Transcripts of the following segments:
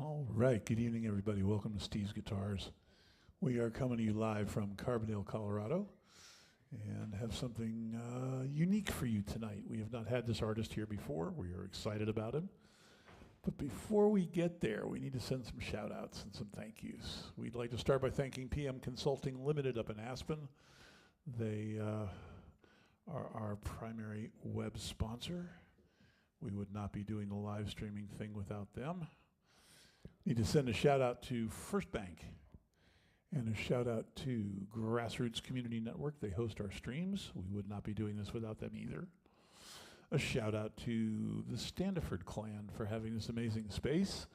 All right, good evening, everybody. Welcome to Steve's Guitars. We are coming to you live from Carbondale, Colorado, and have something unique for you tonight. We have not had this artist here before. We are excited about him. But before we get there, we need to send some shout-outs and some thank yous. We'd like to start by thanking PM Consulting Limited up in Aspen. They are our primary web sponsor. We would not be doing the live streaming thing without them. Need to send a shout out to First Bank and a shout out to GrassRoots Community Network. They host our streams. We would not be doing this without them either. A shout out to the Standiford clan for having this amazing space.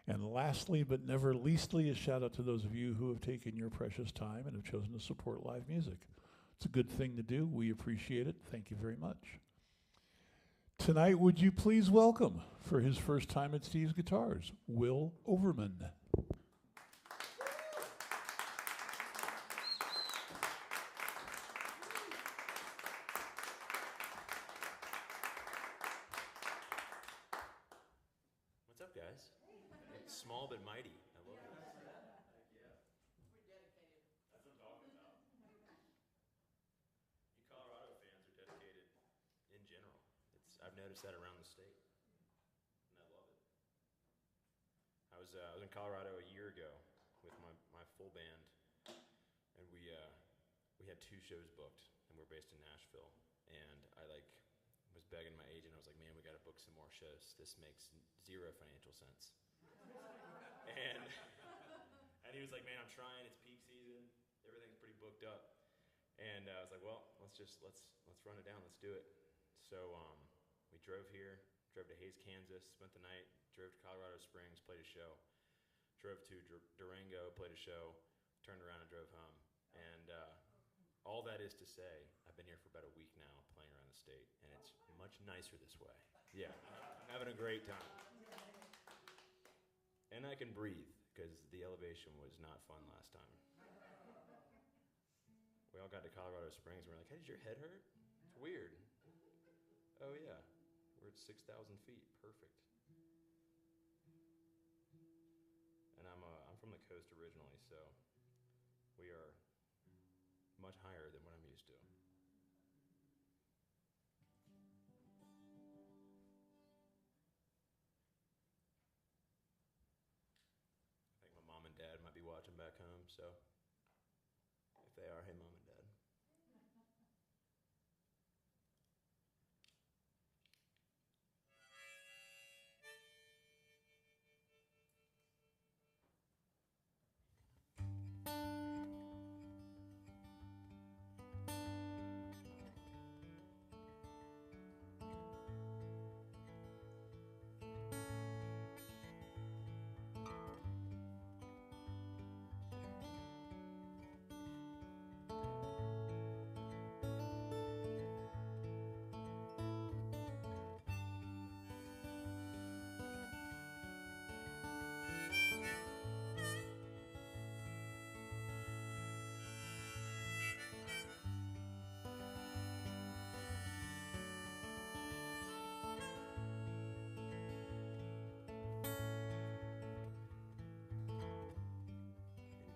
And lastly, but never leastly, a shout out to those of you who have taken your precious time and have chosen to support live music. It's a good thing to do. We appreciate it. Thank you very much. Tonight, would you please welcome, for his first time at Steve's Guitars, Will Overman. What's up, guys? It's small but mighty. I love it. We're dedicated. That's what I'm talking about. You Colorado fans are dedicated in general. I've noticed that around the state, and I love it. I was in Colorado a year ago with my full band, and we had 2 shows booked, and we're based in Nashville. And I was begging my agent. I was like, man, we got to book some more shows. This makes zero financial sense. and he was like, man, I'm trying. It's peak season. Everything's pretty booked up. And I was like, well, let's run it down. Let's do it. So we drove here, drove to Hays, Kansas, spent the night, drove to Colorado Springs, played a show, drove to Durango, played a show, turned around and drove home. And all that is to say, I've been here for about a week now playing around the state, and it's much nicer this way. Yeah, I'm having a great time. And I can breathe, because the elevation was not fun last time. We all got to Colorado Springs, and we're like, hey, does your head hurt? It's weird. Oh, yeah. We're at 6,000 feet. Perfect. And I'm from the coast originally, so we are much higher than what I'm used to. I think my mom and dad might be watching back home, so if they are, hey, Mom and Dad.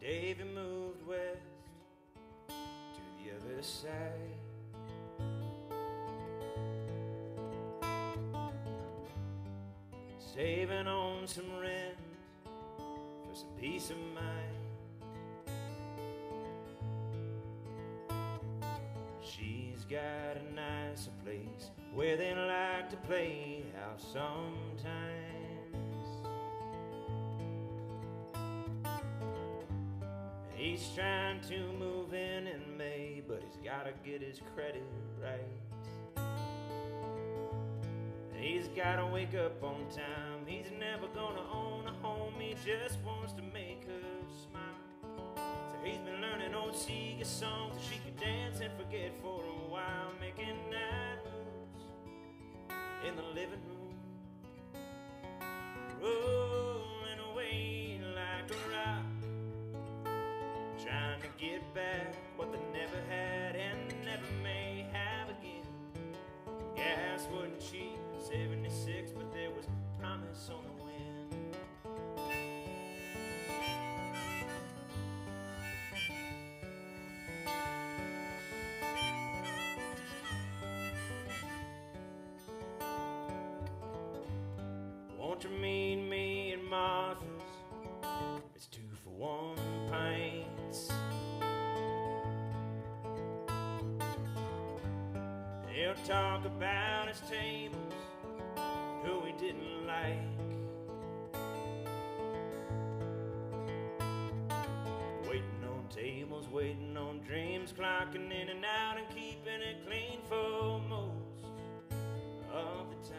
Davey moved west to the other side. Saving on some rent for some peace of mind. She's got a nicer place where they like to play house sometimes. He's trying to move in May, but he's gotta get his credit right. And he's gotta wake up on time. He's never gonna own a home. He just wants to make her smile. So he's been learning old Seeger songs so she can dance and forget for a while, making night moves in the living room, rolling away like a rock. Trying to get back what they never had and never may have again. Gas wasn't cheap in '76, but there was promise on the wind. to meet me at Martha's. It's 2 for 1 pints. They'll talk about his tables, who he didn't like. Waiting on tables, waiting on dreams, clocking in and out and keeping it clean for most of the time.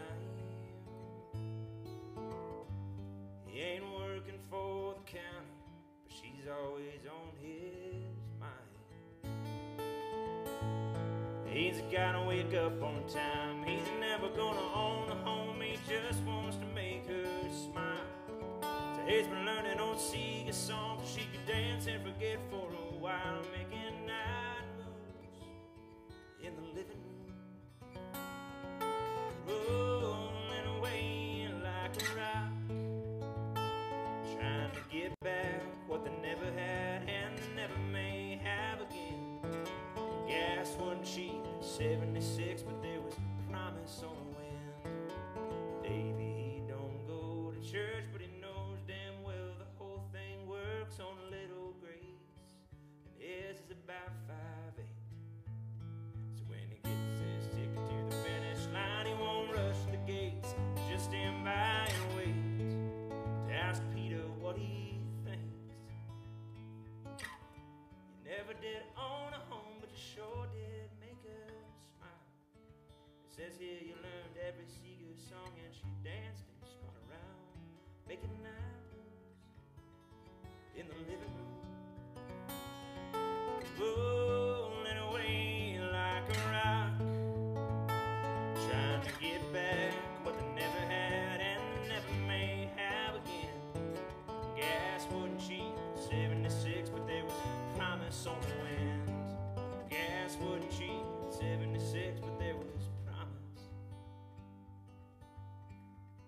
He ain't working for the county, but she's always on his mind. He's gotta wake up on time. He's never gonna own a home. He just wants to make her smile. So he's been learning old Seeger songs so she could dance and forget for a while, making night moves in the living room, rolling away like a rock, trying to get back what they never had and they never may have again. Gas wasn't cheap in '76, but there was promise on the wind. Baby, he don't go to church, but he knows damn well the whole thing works on a little grace, and his is about 5'8". So when he gets his ticket to the finish line, he won't rush the gates, just stand by and wait to ask Peter what he thinks. You never did own a home, but you sure did make her smile. It says here you learned every Seeger song, and she danced and spun around, making night moves in the living room, rolling away like a rock, trying to get back what they never had and they never may have again. Gas wasn't cheap in '76, but there was promise on the wind. Gas wasn't cheap in '76, but there was promise.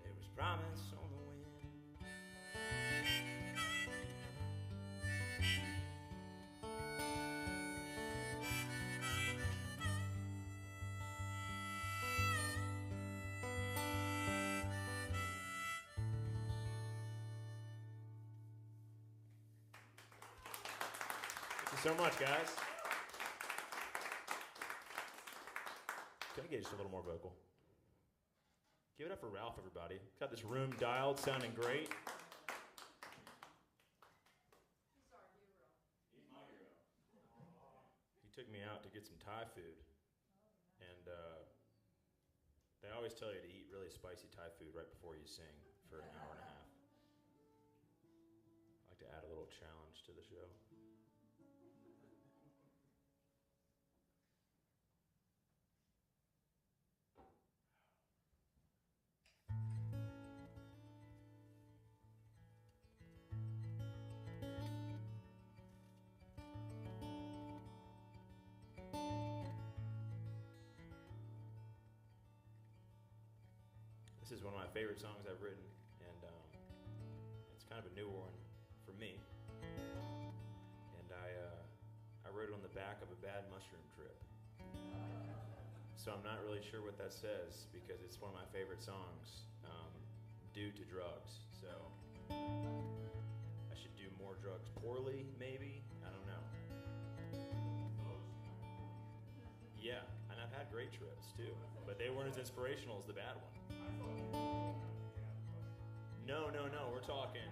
There was promise on the wind. Thank you so much, guys. Can I get just a little more vocal? Give it up for Ralph, everybody. Got this room dialed, sounding great. He's our hero. He's my hero. He took me out to get some Thai food. And they always tell you to eat really spicy Thai food right before you sing for an hour and a half. I like to add a little challenge to the show. This is one of my favorite songs I've written, and it's kind of a new one for me. And I wrote it on the back of a bad mushroom trip. So I'm not really sure what that says because it's one of my favorite songs due to drugs. So I should do more drugs poorly, maybe? I don't know. Yeah, and I've had great trips too, but they weren't as inspirational as the bad one. No, we're talking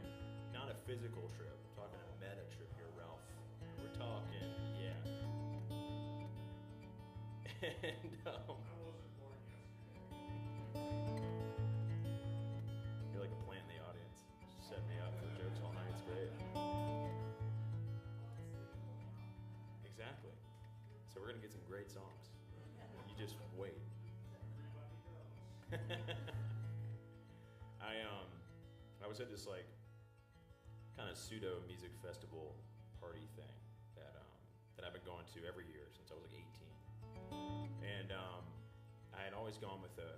not a physical trip. We're talking a meta trip here, Ralph. We're talking, yeah. And, I wasn't born yesterday. you're like a plant in the audience. Just set me up for jokes all night. It's great. Exactly. So we're going to get some great songs. You just wait. I was at this like kind of pseudo music festival party thing that I've been going to every year since I was like 18, and I had always gone with a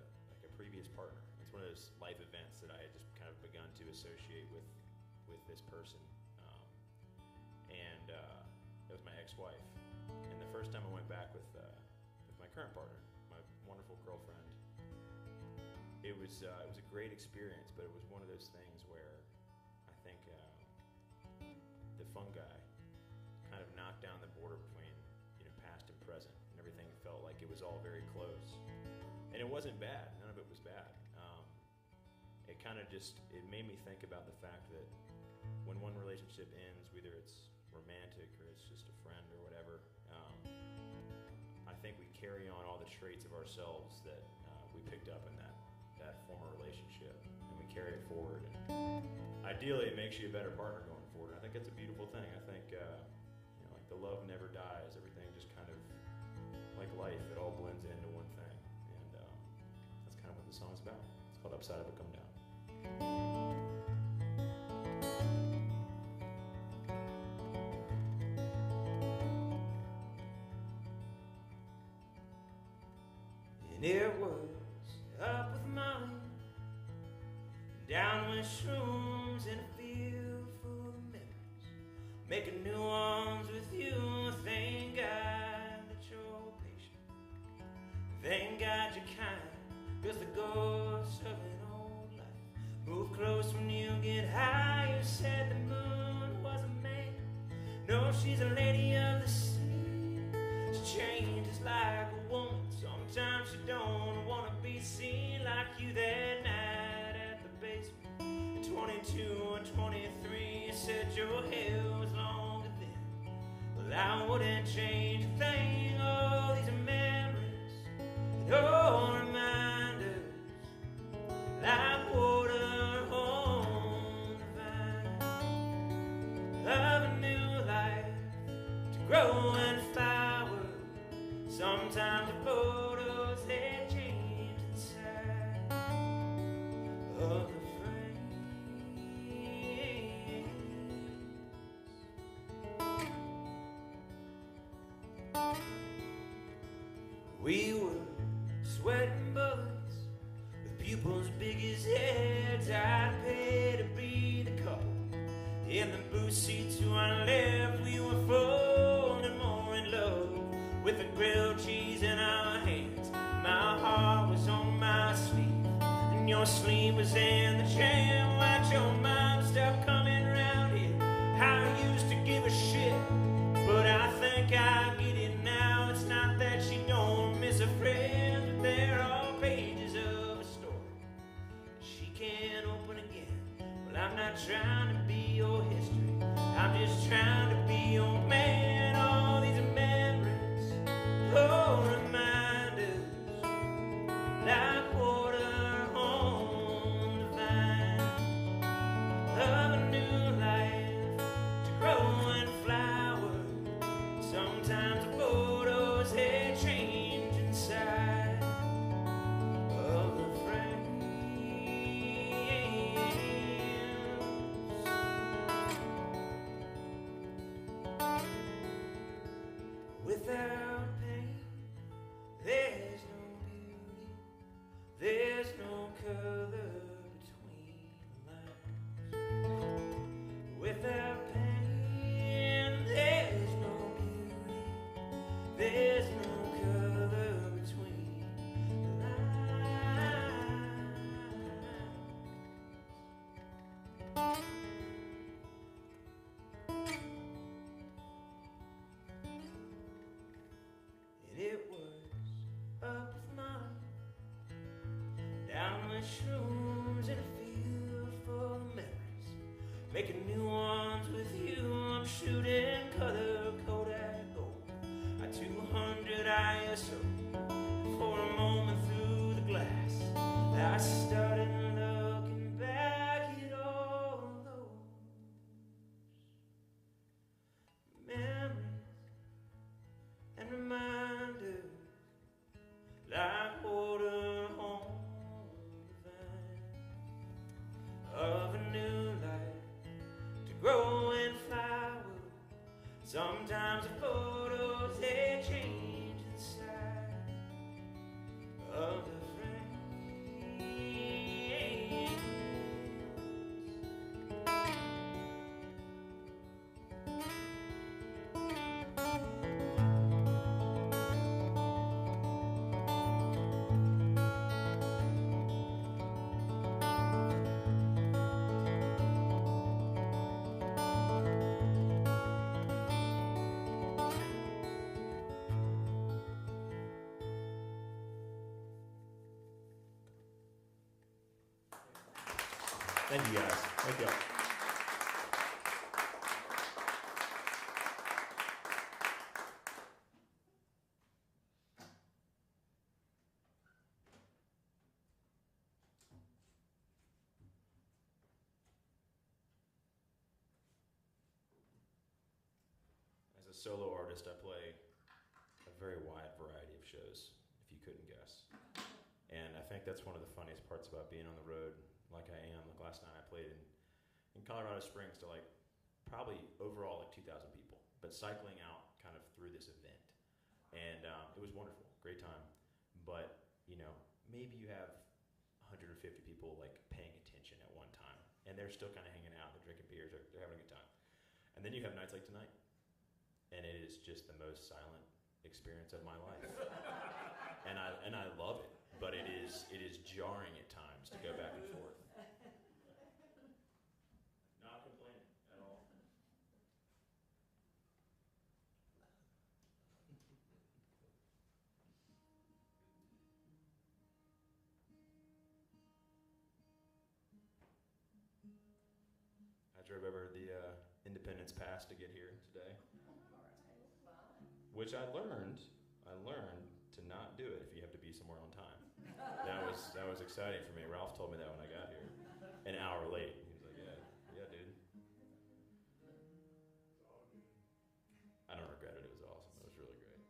previous partner. It's one of those life events that I had just kind of begun to associate with this person, and it was my ex-wife. And the first time I went back with my current partner, my wonderful girlfriend, it was a great experience, but it was one of those things where I think the fungi kind of knocked down the border between past and present, and everything felt like it was all very close. And it wasn't bad. None of it was bad. It kind of it made me think about the fact that when one relationship ends, whether it's romantic or it's just a friend or whatever, I think we carry on all the traits of ourselves that we picked up in that former relationship, and we carry it forward. And ideally, it makes you a better partner going forward. And I think that's a beautiful thing. I think like the love never dies. Everything just kind of like life, it all blends into one thing, and that's kind of what the song's about. It's called Upside Up and Come Down. And it was up with mine, down with shrooms in a field full of memories, making new ones with you. Thank God that you're patient, thank God you're kind, 'cause the ghost of an old life move close when you get high. You said the moon was a man, no, she's a lady of the sea. She changes like a woman, sometimes she don't want to be seen like you that night at the basement. At 22 and 23, you said your hair was longer then. Well, I wouldn't change a thing. All these memories, all reminders, like water on the vine, of a new life to grow and flower. Sometimes the photos, they change inside of the frame. We were sweating bullets with pupils big as heads. I'd pay to be the couple in the booth seat to our left. We were falling more in love with the grilled cheese in our hands. My heart was on my sleeve, and your sleeve was in the jam. Watch your mom stop coming around here. I used to give a shit, but I think I get it now. It's not that she don't miss her friends, but they're all pages of a story she can't open again. Well, I'm not trying to be your history, I'm just trying to be your man. All these memories, oh, reminders, like water on the vine, of a new life to grow and flower. Sometimes the photos, they change inside of the frames. Without pain, there's no beauty, there's no color between the lines. Without pain, there's no beauty, there's no color between the lines. And it was up with mine, down with shrooms in a field full of memories, making new ones with you. I'm shooting color Kodak gold at 200 ISO. For a moment through the glass, I started looking back at all those memories and reminders, like water on the vine, of a new life to grow and flower. Sometimes the photos, they change inside Thank you guys. Thank you. As a solo artist, I play a very wide variety of shows, if you couldn't guess. And I think that's one of the funniest parts about being on the road like I am. Like last night I played in Colorado Springs to like probably overall like 2,000 people, but cycling out kind of through this event. And it was wonderful, great time. But, you know, maybe you have 150 people like paying attention at one time, and they're still kind of hanging out, they're drinking beers, they're having a good time. And then you have nights like tonight, and it is just the most silent experience of my life. and I love it, but it is jarring at times to go back and forth. Not complaining at all. I drove over the Independence Pass to get here today, which I learned to not do it if you have to be somewhere on time. That was exciting for me. Ralph told me that when I got here, an hour late. He was like, yeah, dude. I don't regret it. It was awesome. It was really great.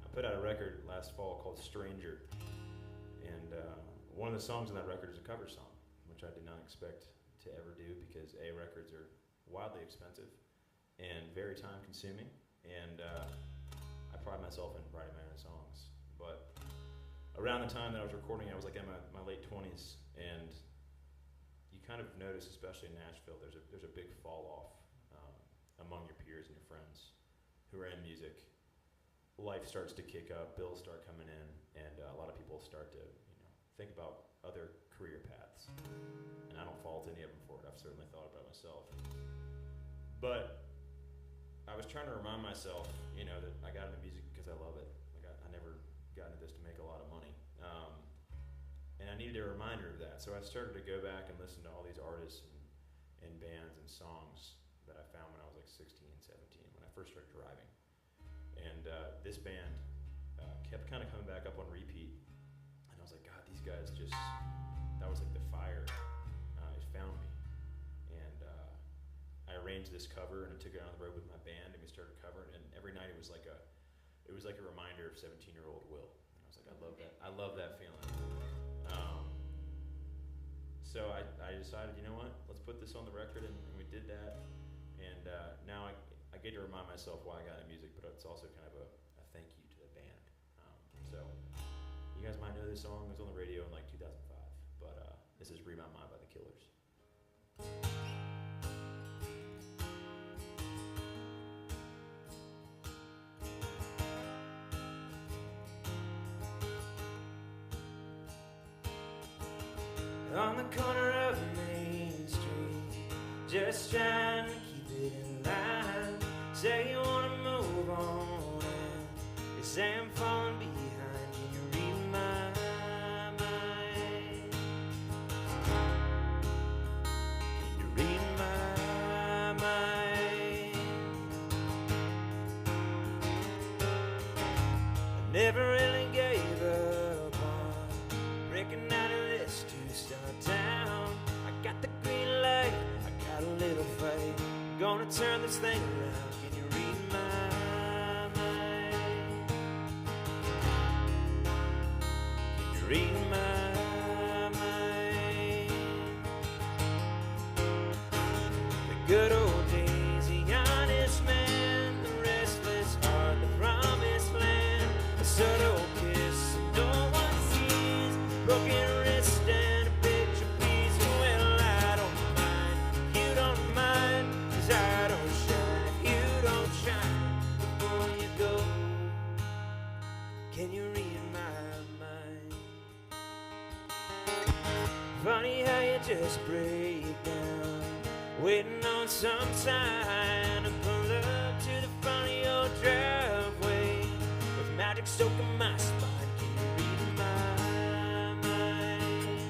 I put out a record last fall called Stranger, and one of the songs on that record is a cover song, which I did not expect to ever do because A, records are wildly expensive and very time consuming, and I pride myself in writing my own songs. But around the time that I was recording, I was like in my late 20s, and you kind of notice, especially in Nashville, there's a big fall off among your peers and your friends who are in music. Life starts to kick up, bills start coming in, and a lot of people start to, think about other career paths. And I don't fault any of them for it. I've certainly thought about myself. But I was trying to remind myself, that I got into music because I love it. Like I never got into this to make a lot of money. And I needed a reminder of that. So I started to go back and listen to all these artists and bands and songs that I found when I was like 16, 17, when I first started driving. And this band kept kind of coming back up on repeat. And I was like, God, these guys just, that was like the fire. It found me. And I arranged this cover and I took it on the road with my band and we started covering. And every night it was like a reminder of 17-year-old Will. And I was like, I love that. I love that feeling. So I decided, you know what, let's put this on the record, and we did that. And now I get to remind myself why I got into music, but it's also kind of a thank you to the band. So you guys might know this song. It was on the radio in like 2005, but this is Read My Mind by the Killers. On the corner of Main Street, just trying to keep it in line. Say you wanna move on, and you say I'm falling behind. Can you read my mind? Can you read my mind? I never really gave up on breaking out of this two-star town. I got the green light, I got a little fight. I'm gonna turn this thing around. Can you read my mind? Can you read my mind? The good old days, the honest man, the restless heart, the promised land, a subtle kiss that no one sees, broken wrist and a picture piece. Well, I don't mind, you don't mind, 'cause I don't shine if you don't shine. Before you go, can you read my mind? sign and pull up to the front of your driveway with magic soaking my spine. Can you read my mind?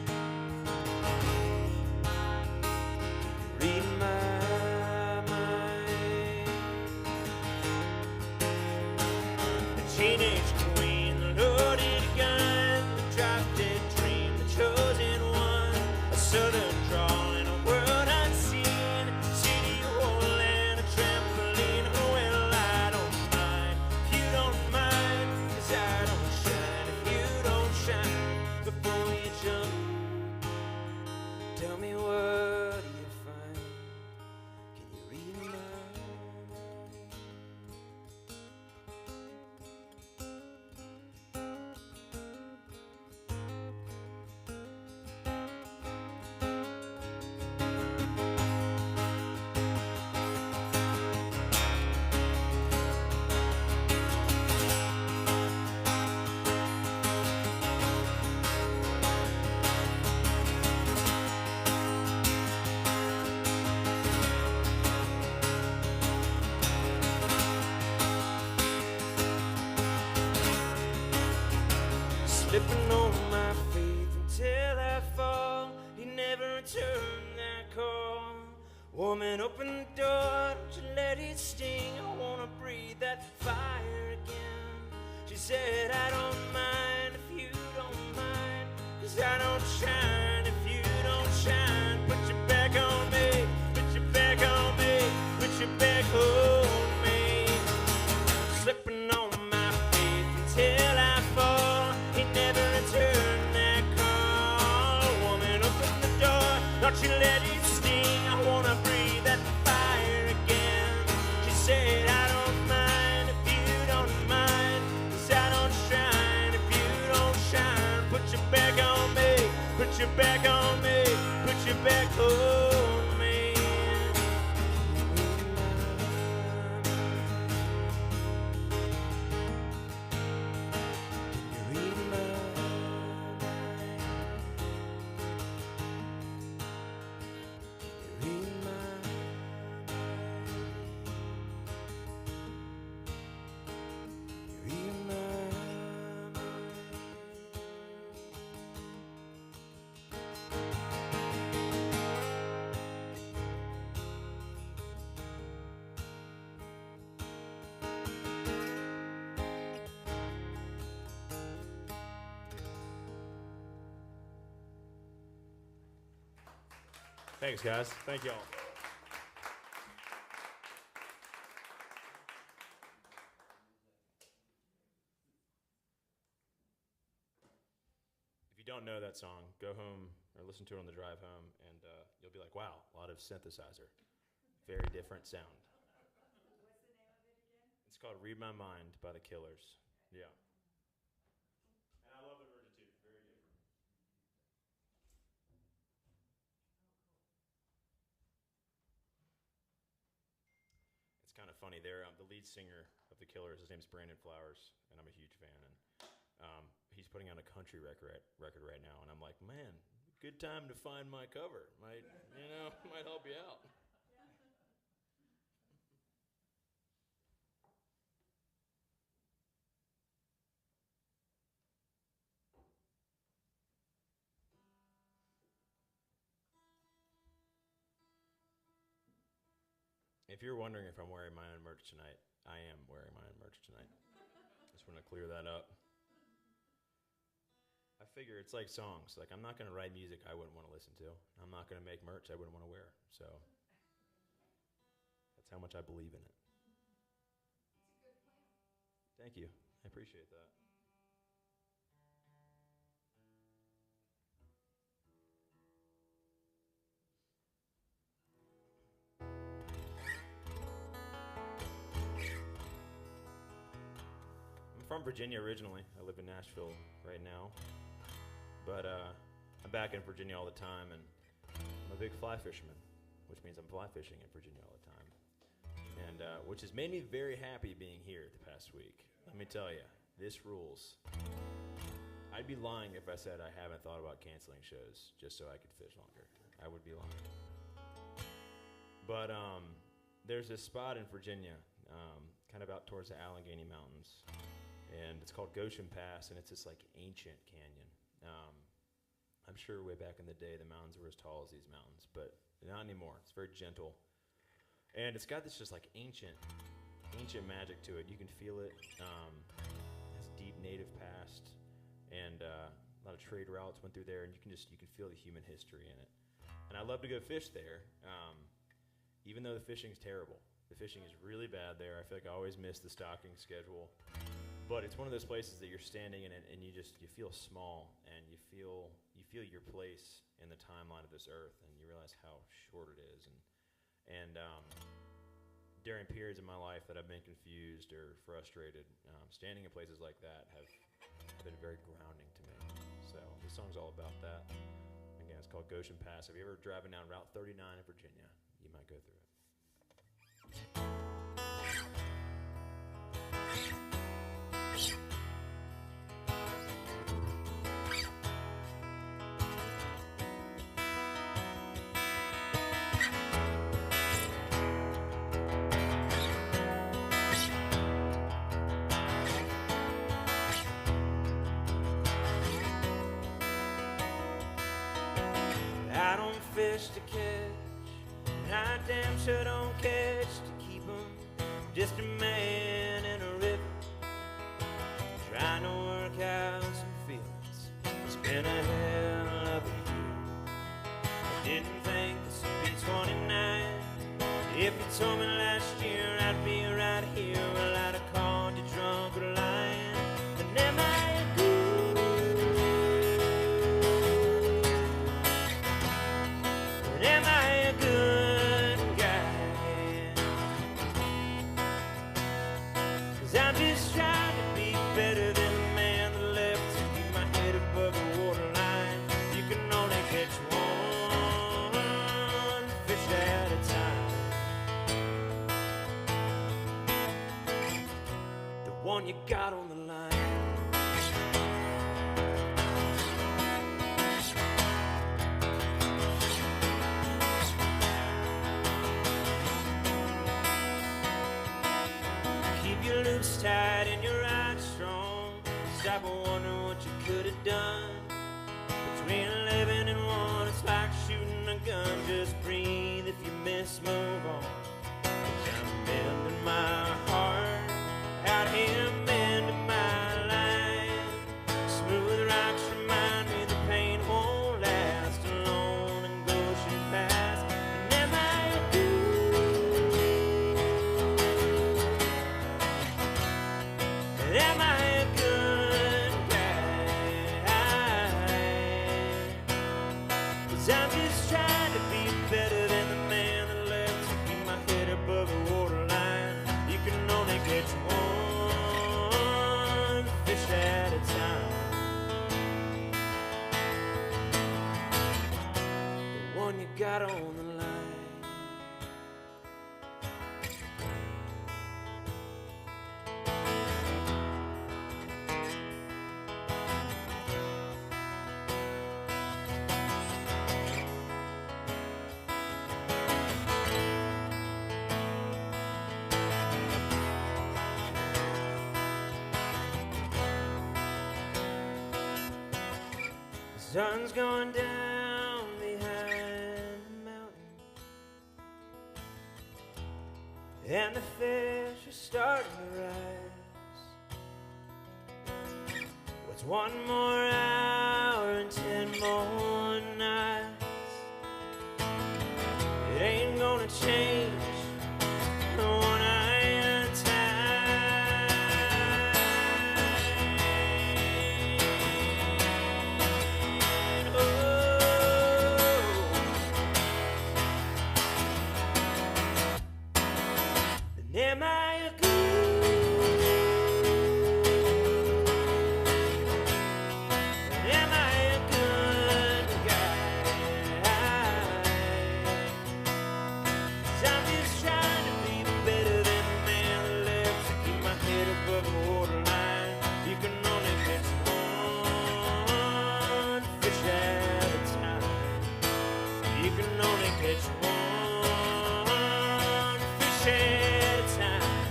Read my mind. The teenage queen, the loaded gun, the drop-dead dream, the chosen one, a southern drawl in a world unseen, city wall and a trampoline. Well, I don't mind if you don't mind, 'cause I don't shine if you don't shine. Before you jump, tell me what do you find? Can you read my mind? Slipping on my faith until I fall. He never returned that call. Woman, open the door, don't you let it sting. I wanna breathe that fire again. She said, I don't mind if you don't mind, 'cause I don't shine if you don't shine. Put your back on me, put your back on me, put your back on me. Slipping on my faith until I fall. He never returned that call. Woman, open the door, don't you let it sting. I wanna breathe that fire again. She said, I don't mind if you don't mind, 'cause I don't shine if you don't shine. Put your back on me, put your back on me, put your back on me. Thanks, guys. Thank y'all. If you don't know that song, go home or listen to it on the drive home, and you'll be like, wow, a lot of synthesizer. Very different sound. What's the name of it again? It's called Read My Mind by the Killers. Yeah. And I love the version too. Very different. It's kind of funny. They're the lead singer of the Killers. His name's Brandon Flowers, and I'm a huge fan. And he's putting on a country record right now, and I'm like, man, good time to find my cover. Might help you out. If you're wondering if I'm wearing my own merch tonight, I am wearing my own merch tonight. Just want to clear that up. I figure it's like songs. Like, I'm not going to write music I wouldn't want to listen to. I'm not going to make merch I wouldn't want to wear. So that's how much I believe in it. It's a good plan. Thank you. I appreciate that. I'm from Virginia originally. I live in Nashville right now. But I'm back in Virginia all the time, and I'm a big fly fisherman, which means I'm fly fishing in Virginia all the time. And which has made me very happy being here the past week. Let me tell you, this rules. I'd be lying if I said I haven't thought about canceling shows just so I could fish longer. I would be lying. But there's this spot in Virginia, kind of out towards the Allegheny Mountains, and it's called Goshen Pass, and it's this like ancient canyon. I'm sure way back in the day the mountains were as tall as these mountains, but not anymore. It's very gentle, and it's got this just like ancient magic to it. You can feel it. Has deep native past, and a lot of trade routes went through there, and you can feel the human history in it. And I love to go fish there, even though the fishing's terrible. The fishing is really bad there. I feel like I always miss the stocking schedule. But it's one of those places that you're standing in it, and you feel small, and you feel your place in the timeline of this earth, and you realize how short it is. And during periods in my life that I've been confused or frustrated, standing in places like that have been very grounding to me. So this song's all about that. Again, it's called Goshen Pass. If you're ever driving down Route 39 in Virginia, you might go through it. I don't fish to catch, and I damn sure don't catch to keep 'em. Just a man in a river, trying to work out some feelings. It's been a hell of a year. I didn't think this would be 29. If you told me last year I'd be right here, well, I'd have called you drunk or lying. And am I a good? And am I a good guy? 'Cause I'm just trying to be better than the man that left to keep my head above the waterline. You can only catch one fish at a time. The one you got on the line. Keep your loops tight and your eyes strong. Stop and wonder what you could have done. Between 11 and 1, it's like shooting a gun. Just breathe, if you miss, move on. 'Cause I'm bending my heart out here, bending my line. Smooth rocks remind me the pain won't last. Alone in Goshen Pass. And am I a good? And am I a good guy? 'Cause I'm just trying to be better than the man that left to keep my head above the waterline. You can only catch one fish at a time. The one you got on the line. The sun's going down behind the mountain, and the fish are starting to rise. What's one more hour and 10 more nights? It ain't gonna change one eye at a time. Oh. And am I a good? And am I a good guy? 'Cause I'm just trying to be better than the man that left to keep my head above the waterline. You can only catch one fish at a time. You can only catch one fish at a time.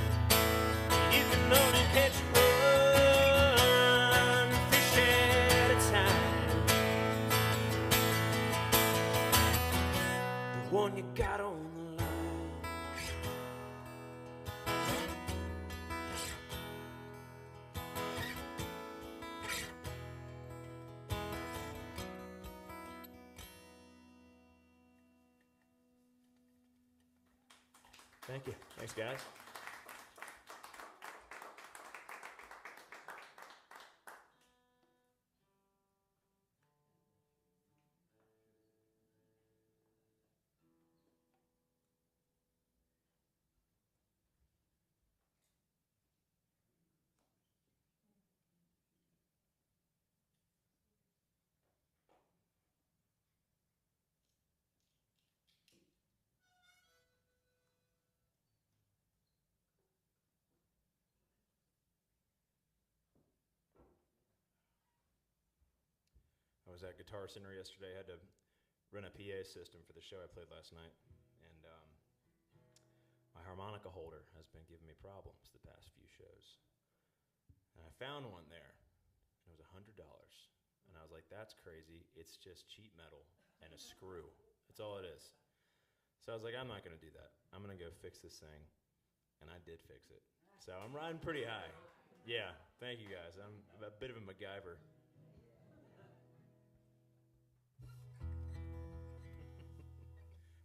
You can only catch one fish at a time. The one you got on the line. Thank you. Thanks, guys. I was at Guitar Center yesterday. I had to run a PA system for the show I played last night. And my harmonica holder has been giving me problems the past few shows. And I found one there. And it was $100. And I was like, that's crazy. It's just cheap metal and a screw. That's all it is. So I was like, I'm not going to do that. I'm going to go fix this thing. And I did fix it. So I'm riding pretty high. Yeah, thank you guys. I'm a bit of a MacGyver.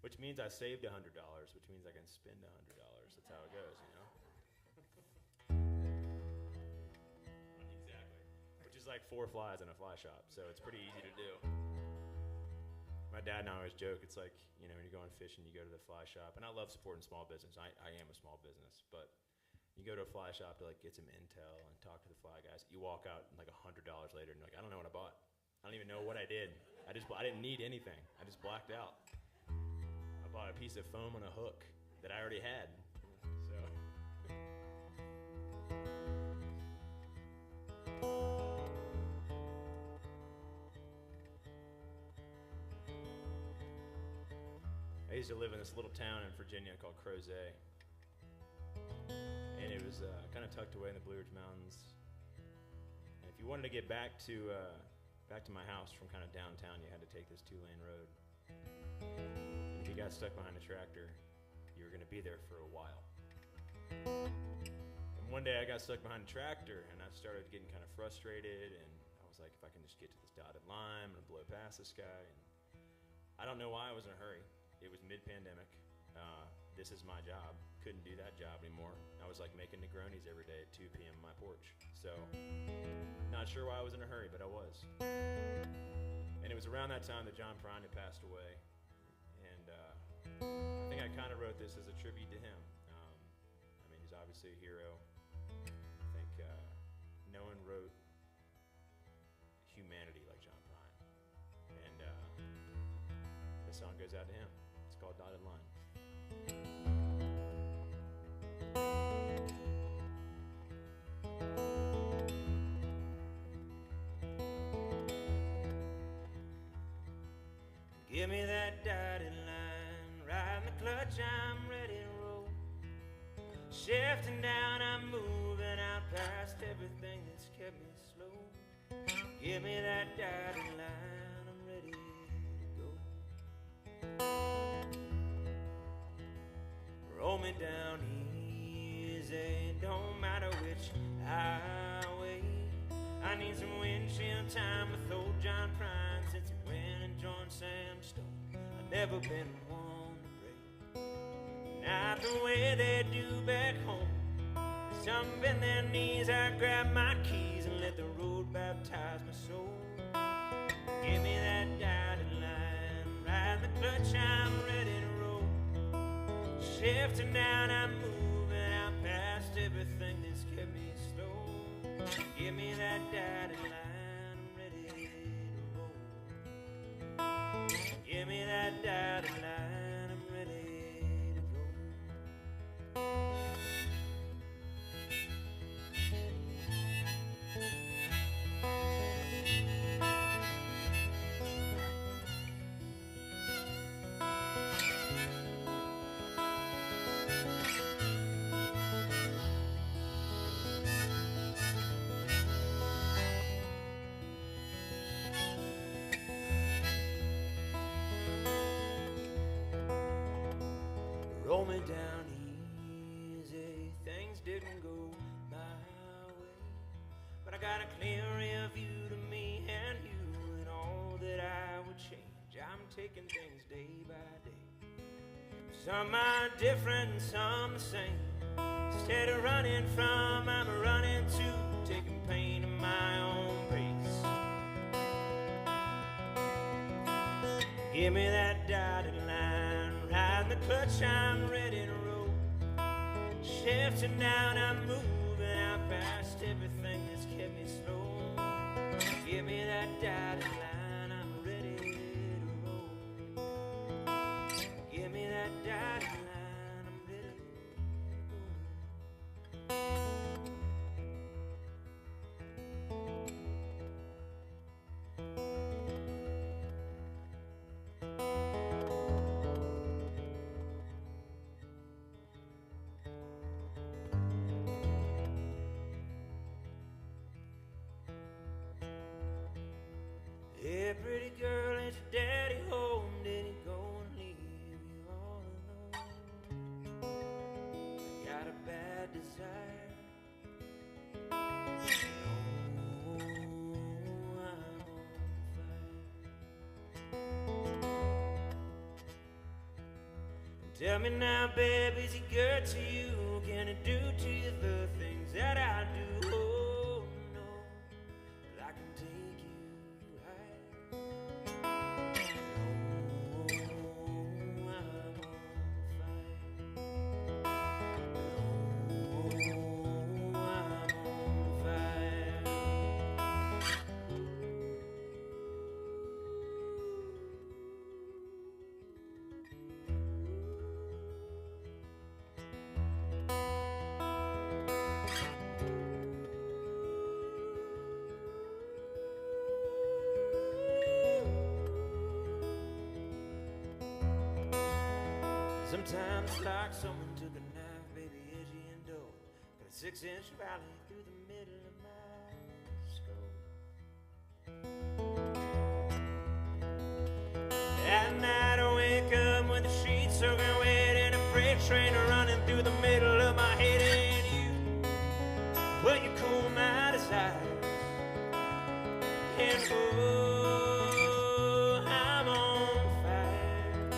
Which means I saved $100, which means I can spend $100. That's how it goes, you know? Exactly. Which is like 4 flies in a fly shop, so it's pretty easy to do. My dad and I always joke, it's like, you know, when you're going fishing, you go to the fly shop, and I love supporting small business. I am a small business, but you go to a fly shop to like get some intel and talk to the fly guys. You walk out like $100 later, and you're like, I don't know what I bought. I don't even know what I did. I didn't need anything. I just blacked out. I bought a piece of foam and a hook that I already had. So. I used to live in this little town in Virginia called Crozet. And it was kind of tucked away in the Blue Ridge Mountains. And if you wanted to get back to my house from kind of downtown, you had to take this 2-lane road. If you got stuck behind a tractor, you were going to be there for a while. And one day I got stuck behind a tractor, and I started getting kind of frustrated, and I was like, if I can just get to this dotted line, I'm going to blow past this guy. And I don't know why I was in a hurry. It was mid-pandemic. This is my job. Couldn't do that job anymore. I was like making Negronis every day at 2 p.m. on my porch. So, not sure why I was in a hurry, but I was. And it was around that time that John Prine had passed away. And I think I kind of wrote this as a tribute to him. I mean, he's obviously a hero. I think no one wrote humanity like John Prine. And this song goes out to him. It's called Dotted Line. Give me that dotted line, riding the clutch, I'm ready to roll. Shifting down, I'm moving out past everything that's kept me slow. Give me that dotted line, I'm ready to go. Roll me down easy, don't matter which highway. I need some windshield time with old John Prine since he went and joined Sam Stone. I've never been one to break, not the way they do back home. Some bend their knees, I grab my keys and let the road baptize my soul. Give me that dotted line, ride the clutch, I'm ready to roll. Shifting down, I'm moving out past everything that's kept me slow. Give me that dotted line, I'm ready to roll. Give me that dotted line, I'm ready to roll. didn't go my way. But I got a clear rear view to me and you, and all that I would change. I'm taking things day by day. Some are different and some the same. Instead of running from, I'm running to, taking pain in my own pace. Give me that dotted line, riding the clutch, I'm ready to roll. Shifting down, I'm moving out past everything that's kept me slow. Give me that dotted line, I'm ready to roll. Give me that dotted line, I'm ready to Hey, pretty girl, is your daddy home? Did he go and leave you all alone? Got a bad desire. Oh, I'm on fire. Tell me now, babe, is he good to you? Can he do to you the things that I do? Oh, no, but I can take you right. Sometimes it's like someone took a knife, baby, edgy and dull, got a 6-inch valley through the middle of my skull. At night I wake up with the sheets soaking wet and a freight train running through the middle of my head. And you, well, you cool my desires. And oh, I'm on fire.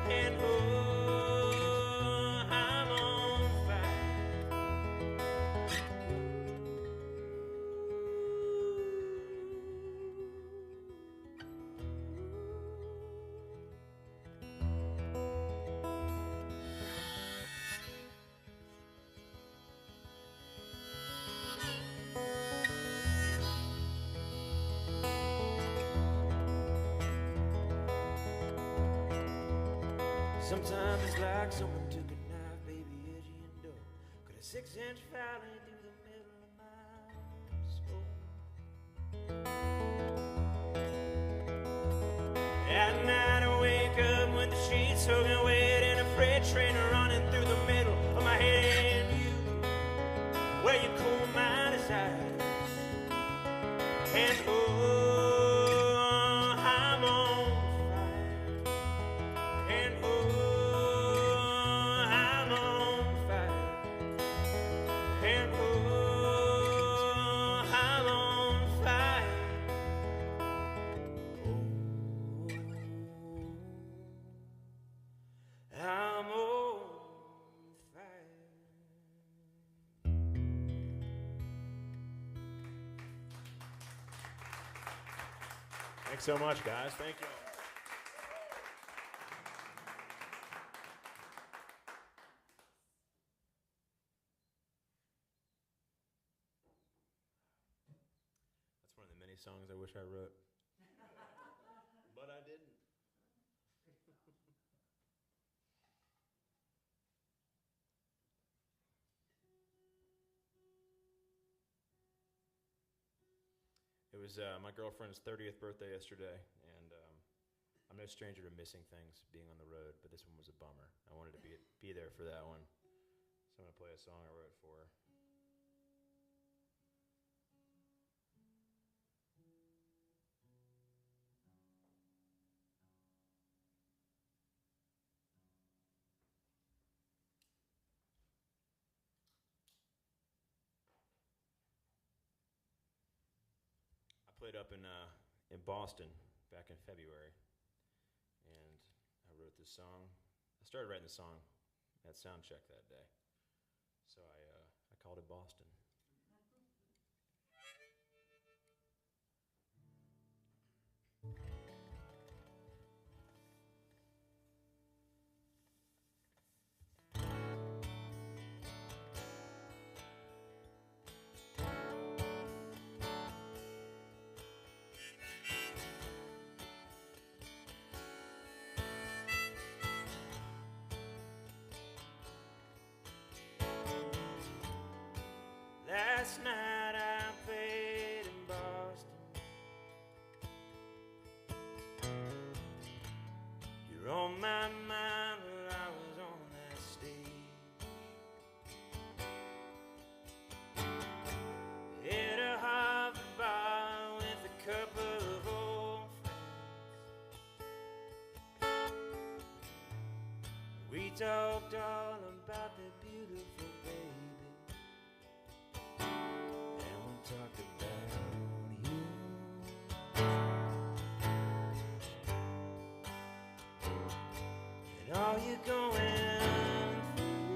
And oh, I'm on fire. Sometimes it's like someone took a knife, baby, edgy and dull, cut a 6-inch valley through the middle of my skull. At night I wake up with the sheets soaking wet and a freight train running through the middle of my head. And you, well, you cool my desires. And oh, I'm on fire. And oh, I'm on fire. And oh, I'm on fire. Oh, I'm on fire. Thanks so much, guys. Thank you. That's one of the many songs I wish I wrote. But I didn't. It was my girlfriend's 30th birthday yesterday, and I'm no stranger to missing things, being on the road, but this one was a bummer. I wanted to be there for that one. So I'm going to play a song I wrote for her. played up in Boston back in February, and I wrote this song. I started writing the song at sound check that day, so I called it Boston. Last night I played in Boston. You're on my mind while I was on that stage. Hit a Harvard bar with a couple of old friends. We talked all about the beautiful baby. Talked about you. And all you're going through.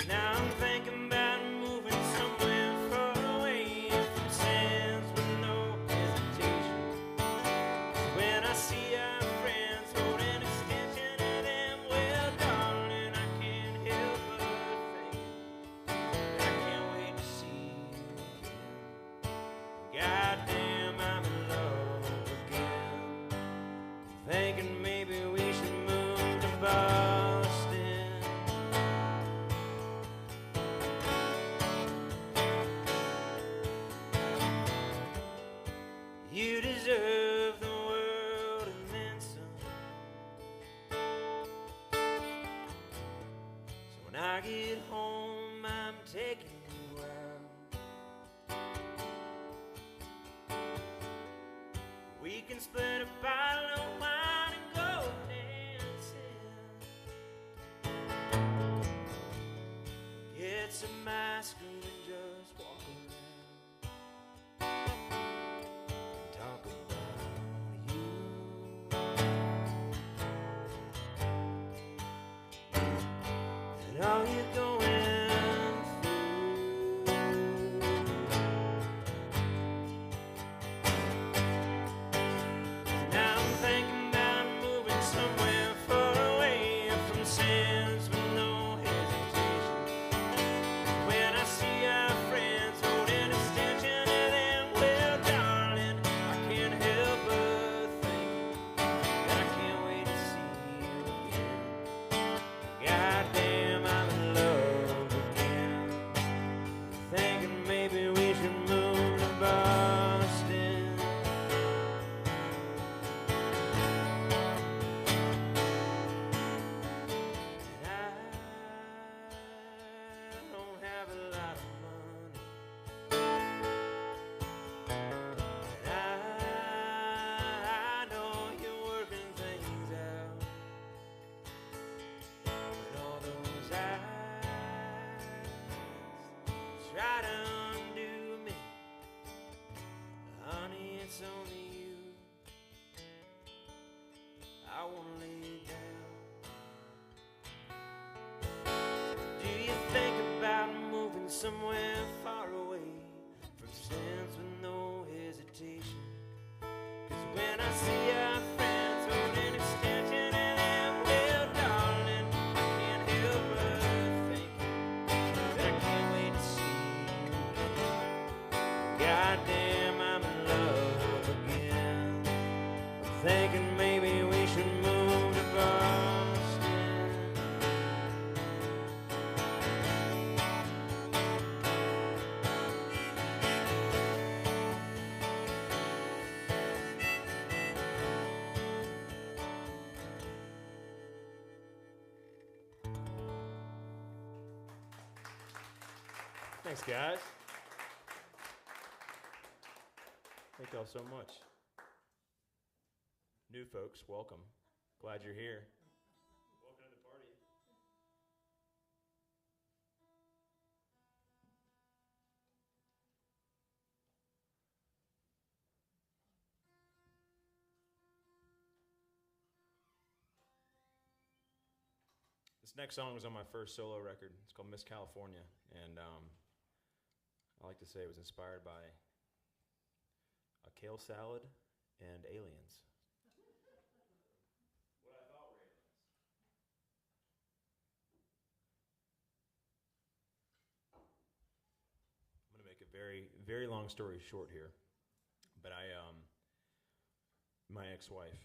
Now I'm thinking about moving somewhere far away from sands with no hesitation. When I see our friends holding extension of them, well, darling, I can't help but think I can't wait to see you again. Goddamn, I'm in love again. Thinking maybe we should move to Boston. You deserve the world and then some. So when I get home, I'm taking you out. We can split a bottle of wine and go dancing. Get some ice cream and just walk around. Talk about you. And all you're going through. Now I'm thinking about moving somewhere far away from sands with no hesitation. When I see our friends holding extension of them, well, darling, I can't help but think that I can't wait to see you again. Goddamn, I'm in love again. Thinking maybe we should move to Boston. And I don't have a lot of money. And I know you're working things out. But all those eyes try to undo me. Honey, it's only you I wanna lay down. Do you think about moving somewhere far away from sands with no hesitation? 'Cause when I see our friends holding extension of them, well, darling, I can't help but think that I can't wait to see you again. Goddamn, I'm in love again. I'm thinking maybe we should move to Boston. Thanks, guys. Thank y'all so much. New folks, welcome. Glad you're here. Welcome to the party. This next song was on my first solo record. It's called Miss California, and I like to say it was inspired by a kale salad and aliens. What I thought were aliens. I'm going to make a very, very long story short here, but my ex-wife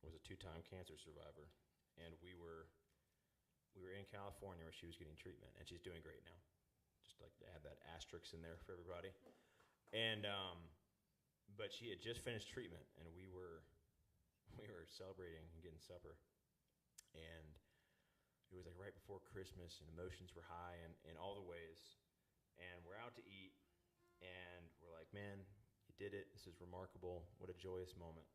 was a 2-time cancer survivor, and we were in California where she was getting treatment, and she's doing great now. Just like to add that asterisk in there for everybody. And but she had just finished treatment, and we were celebrating and getting supper, and it was like right before Christmas, and emotions were high in all the ways, and we're out to eat, and we're like, man, you did it. This is remarkable. What a joyous moment.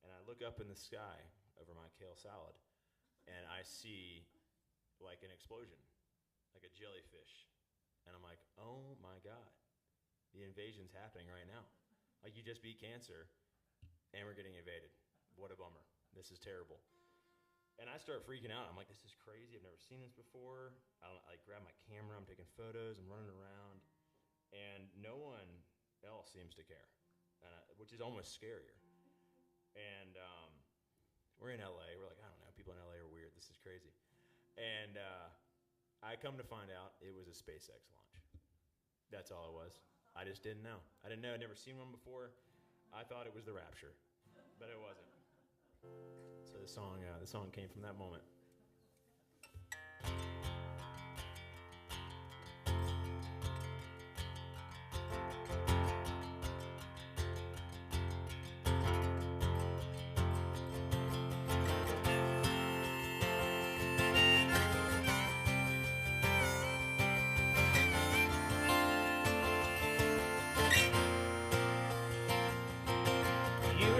And I look up in the sky over my kale salad, and I see like an explosion, like a jellyfish. And I'm like, oh my God, the invasion's happening right now. Like, you just beat cancer, and we're getting invaded. What a bummer. This is terrible. And I start freaking out. I'm like, this is crazy. I've never seen this before. I grab my camera. I'm taking photos. I'm running around. And no one else seems to care, which is almost scarier. And we're in LA. We're like, I don't know. People in LA are weird. This is crazy. And I come to find out it was a SpaceX launch. That's all it was. I just didn't know. I didn't know. I'd never seen one before. I thought it was the rapture, but it wasn't. So the song came from that moment.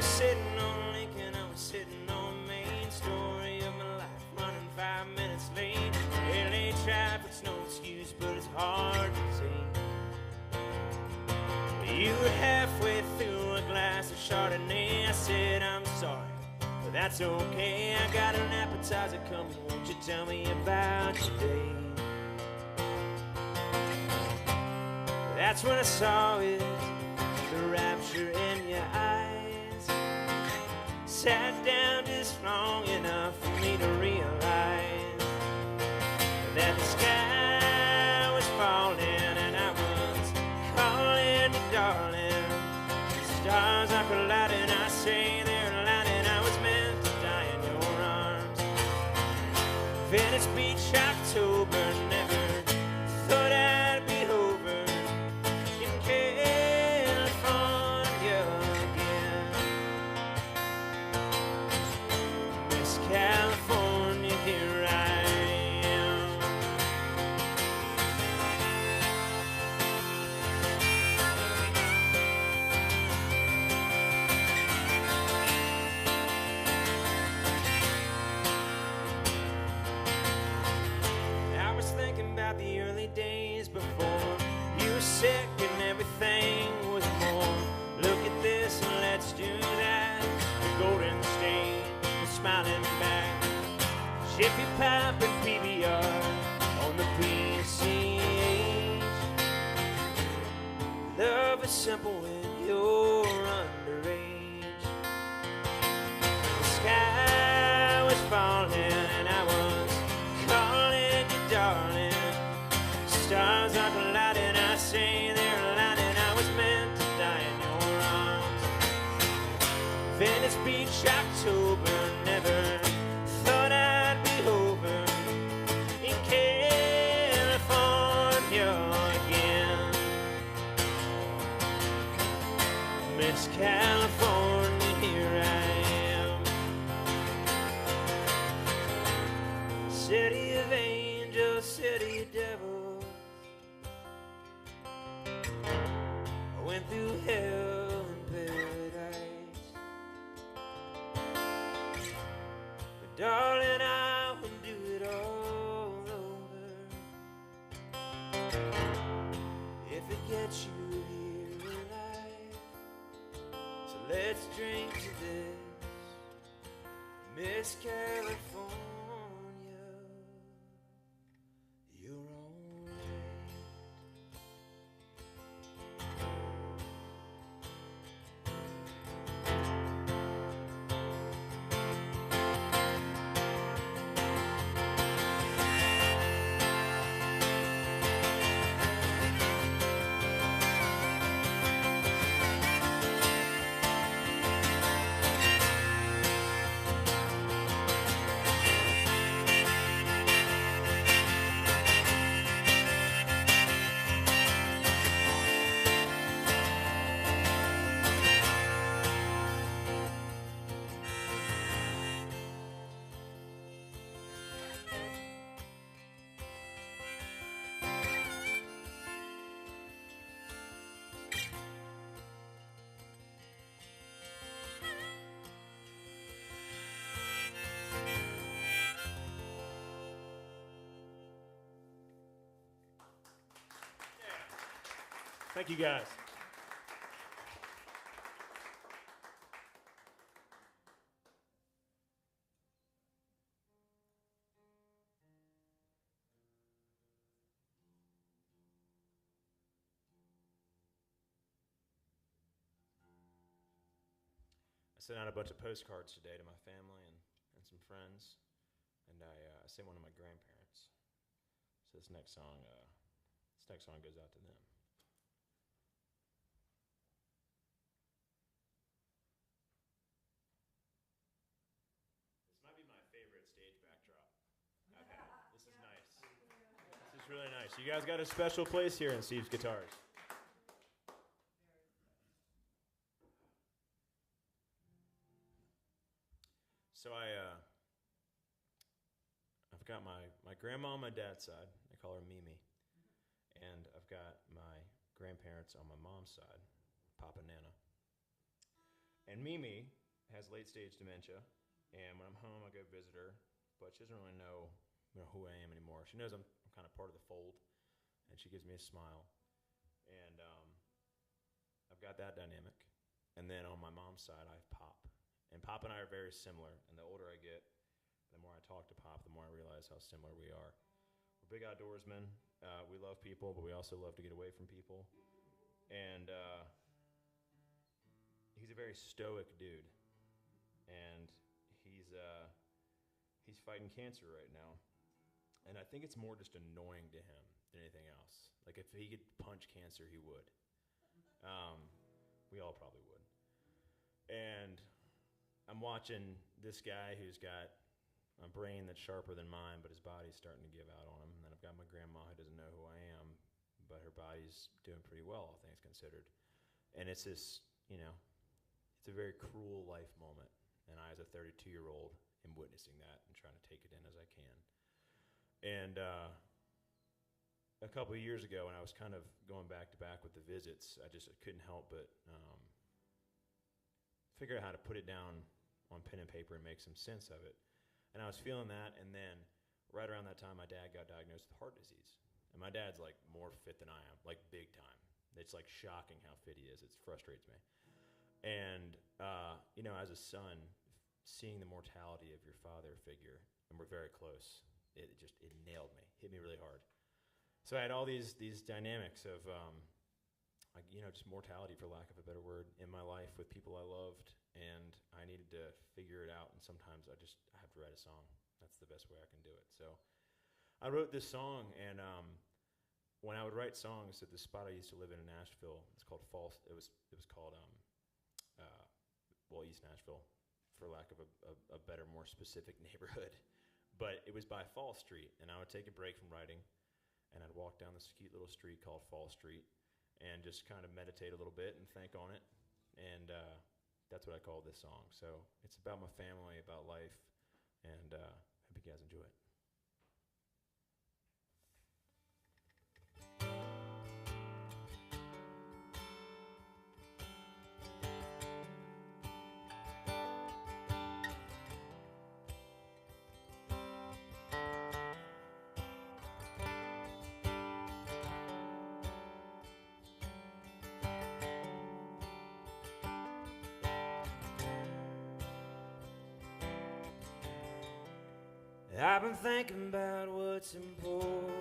Sitting on Lincoln, I was sitting on Main. Story of my life, running 5 minutes late. LA traffic's no excuse, but it's hard to take. You were halfway through a glass of Chardonnay. I said, I'm sorry, but that's okay. I got an appetizer coming, won't you tell me about your day? That's when I saw it, the rapture in your eyes. Sat down just long enough for me to realize that the sky was falling and I was calling you darling. The stars are colliding, I say they're aligning. I was meant to die in your arms. Venice Beach, October, never thought I'd be over in California again. Miss California, here I am. I was thinking about the early days before you were sick and everything was more. Look at this and let's do that. The Golden State was smiling back. Jiffy Pop and PBR on the PCH. Love is simple when you're underage. The sky was falling and I was calling you darling. Stars are colliding, I say they're aligning. I was meant to die in your arms. Venice Beach, October, never thought I'd be over in California again. Miss California, here I am. City of angels, city of devils. I went through hell and paradise, but darling, I would do it all over if it gets you here alive. So let's drink to this, Miss California. Thank you, guys. I sent out a bunch of postcards today to my family and some friends, and I sent one to my grandparents. So this next song goes out to them. This might be my favorite stage backdrop I've had. This is nice. This is really nice. You guys got a special place here in Steve's Guitars. So I've got my grandma on my dad's side. I call her Mimi. And I've got my grandparents on my mom's side, Papa and Nana. And Mimi has late stage dementia. And when I'm home, I go visit her. But she doesn't really know who I am anymore. She knows I'm kind of part of the fold. And she gives me a smile. And I've got that dynamic. And then on my mom's side, I have Pop. And Pop and I are very similar. And the older I get, the more I talk to Pop, the more I realize how similar we are. We're big outdoorsmen. We love people, but we also love to get away from people. And he's a very stoic dude. And he's fighting cancer right now. And I think it's more just annoying to him than anything else. Like, if he could punch cancer, he would. We all probably would. And I'm watching this guy who's got a brain that's sharper than mine, but his body's starting to give out on him. And then I've got my grandma who doesn't know who I am, but her body's doing pretty well, all things considered. And it's this, it's a very cruel life moment. And I, as a 32-year-old, am witnessing that and trying to take it in as I can. And a couple of years ago, when I was kind of going back to back with the visits, I couldn't help but figure out how to put it down on pen and paper and make some sense of it. And I was feeling that, and then right around that time, my dad got diagnosed with heart disease. And my dad's like more fit than I am, like big time. It's like shocking how fit he is. It frustrates me. And, as a son, seeing the mortality of your father figure, and we're very close, it nailed me, hit me really hard. So I had all these dynamics of, just mortality, for lack of a better word, in my life with people I loved, and I needed to figure it out, and sometimes I have to write a song. That's the best way I can do it. So I wrote this song, and when I would write songs at the spot I used to live in Nashville, it's called It was called East Nashville, for lack of a better, more specific neighborhood. But it was by Fall Street, and I would take a break from writing, and I'd walk down this cute little street called Fall Street, and just kind of meditate a little bit and think on it. And that's what I call this song. So it's about my family, about life, and hope you guys enjoy it. I've been thinking about what's important.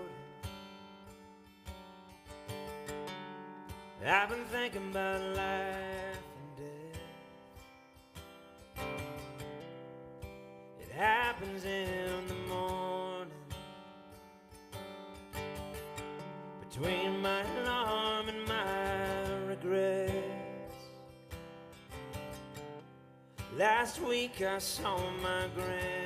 I've been thinking about life and death. It happens in the morning, between my alarm and my regrets. Last week I saw my grandma.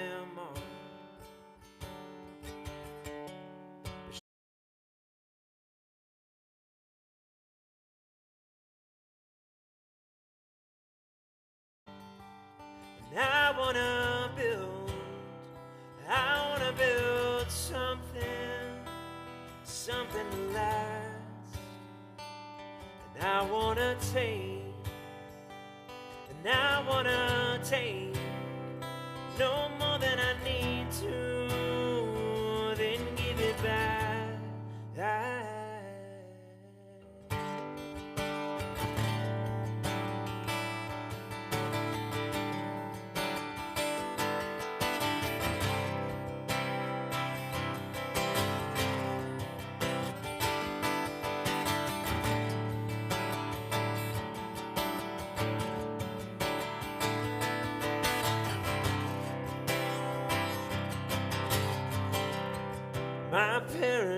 I wanna build something to last. And I wanna take no more than I need to, then give it back.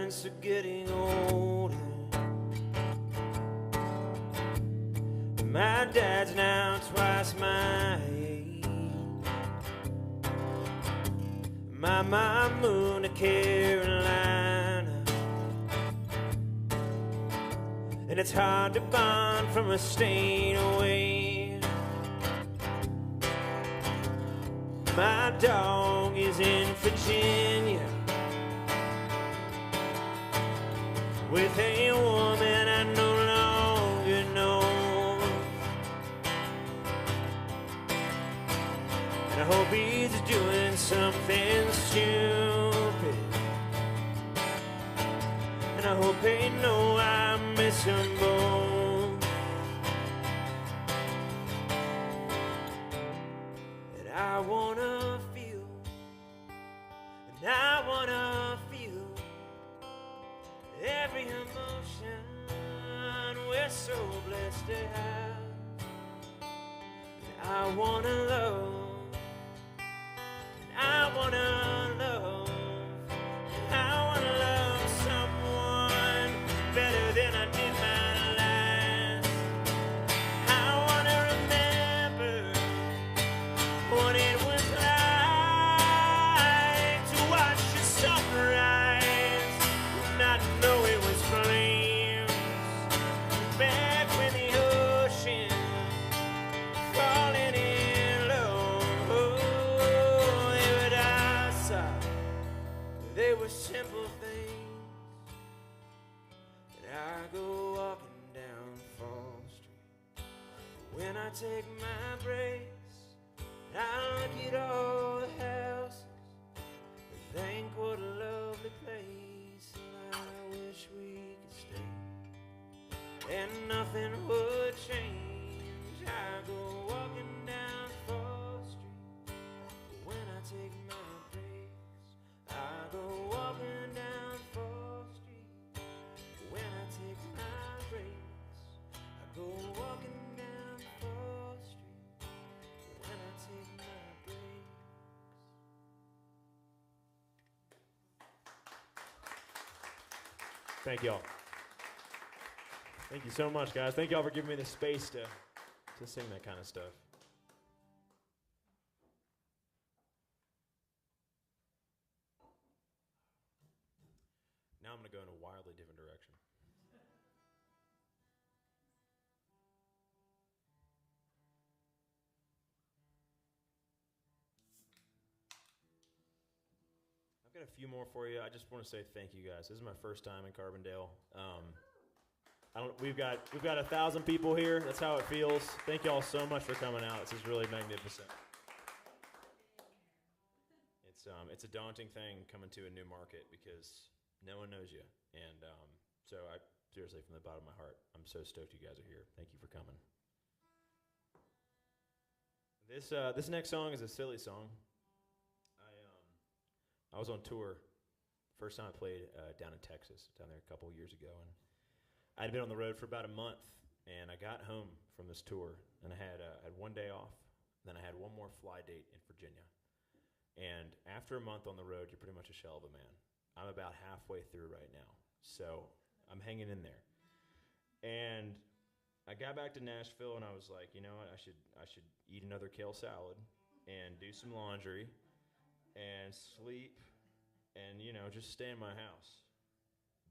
parents are getting older. My dad's now twice my age. My mom moved to Carolina, and it's hard to bond from a state away. My dog is in Virginia with a woman I no longer know. And I hope he's doing something stupid, and I hope they know I miss them both. And I wanna feel, and I wanna feel every emotion we're so blessed to have. And I wanna love, and I wanna love, and I wanna love someone better than I did my last. I wanna remember what it was like to watch the sunrise, not know it was flames. Back when the ocean falling in love, they were outside. They were simple things. And I go walking down Fall Street when I take my breaks. I look at all the houses and think what a lovely place, and I wish we could stay, and nothing would change. I go walking down Fall Street when I take my breaks. I go walking down Fall Street when I take my breaks. I go walking down Fall Street when I take my breaks. Thank y'all. Thank you so much, guys. Thank y'all for giving me the space to sing that kind of stuff. Now I'm going to go in a wildly different direction. I've got a few more for you. I just want to say thank you guys. This is my first time in Carbondale. We've got 1,000 people here. That's how it feels. Thank y'all so much for coming out. This is really magnificent. It's a daunting thing coming to a new market because no one knows you, and so I seriously, from the bottom of my heart, I'm so stoked you guys are here. Thank you for coming. This next song is a silly song. I was on tour. First time I played down in Texas, down there a couple years ago, and I'd been on the road for about a month, and I got home from this tour, and I had one day off, then I had one more fly date in Virginia. And after a month on the road, you're pretty much a shell of a man. I'm about halfway through right now, so I'm hanging in there. And I got back to Nashville, and I was like, you know what, I should eat another kale salad and do some laundry and sleep and, you know, just stay in my house.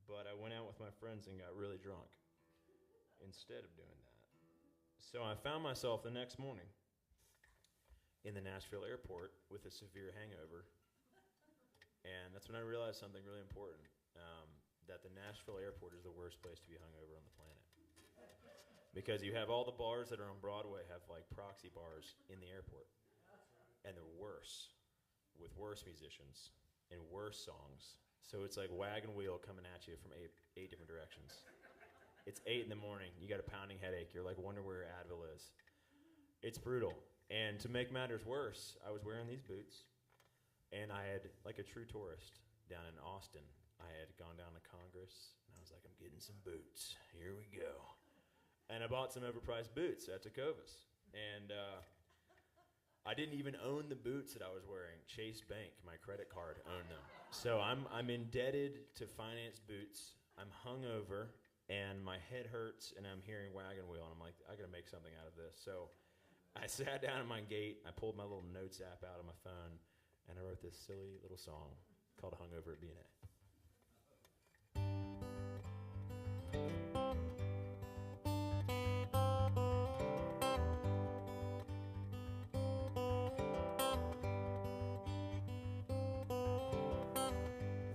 But I went out with my friends and got really drunk instead of doing that. So I found myself the next morning in the Nashville airport with a severe hangover. And that's when I realized something really important, that the Nashville airport is the worst place to be hungover on the planet. Because you have all the bars that are on Broadway have like proxy bars in the airport. And they're worse, with worse musicians and worse songs. So it's like wagon wheel coming at you from eight different directions. It's 8 in the morning. You got a pounding headache. You're like, wonder where Advil is. It's brutal. And to make matters worse, I was wearing these boots, and I had, like a true tourist down in Austin, I had gone down to Congress, and I was like, I'm getting some boots. Here we go. And I bought some overpriced boots at Tecovas. And I didn't even own the boots that I was wearing. Chase Bank, my credit card, owned them. So I'm indebted to finance boots. I'm hungover, and my head hurts, and I'm hearing wagon wheel, and I'm like, I gotta make something out of this. So I sat down at my gate, I pulled my little notes app out of my phone, and I wrote this silly little song called Hungover at B&A.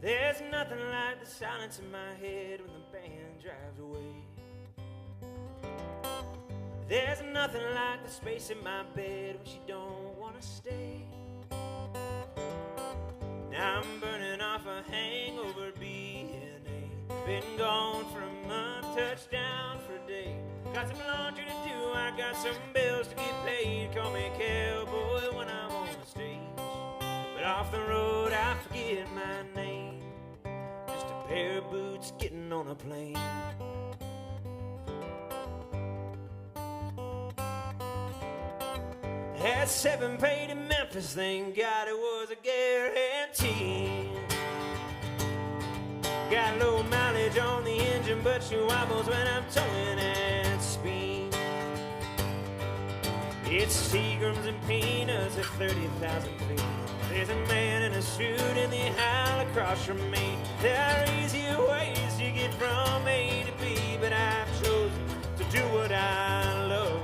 There's nothing like the silence in my head when the band drives away. There's nothing like the space in my bed when she don't want to stay. Now I'm burning off a hangover B&A. Been gone for a month, touchdown for a day. Got some laundry to do, I got some bills to get paid. Call me cowboy when I'm on the stage. But off the road I forget my name. Just a pair of boots getting on a plane. Had 7 paid in Memphis, thank God it was a guarantee. Got low mileage on the engine, but she wobbles when I'm towing at speed. It's Seagrams and peanuts at 30,000 feet. There's a man in a suit in the aisle across from me. There are easier ways to get from A to B, but I've chosen to do what I love.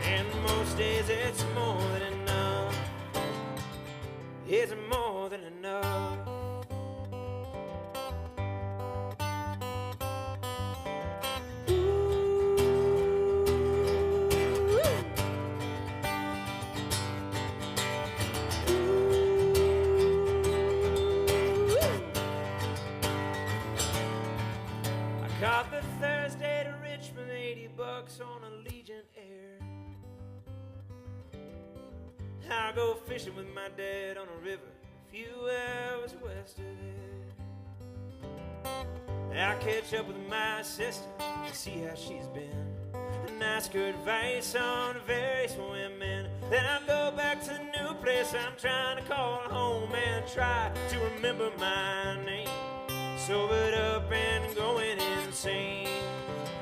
And most days it's more than enough. It's more than enough. Caught the Thursday to Richmond, $80 on a Legion Air. I go fishing with my dad on a river a few hours west of there. I catch up with my sister to see how she's been and ask her advice on various women. Then I go back to the new place I'm trying to call home and try to remember my name. Sobered up and going insane.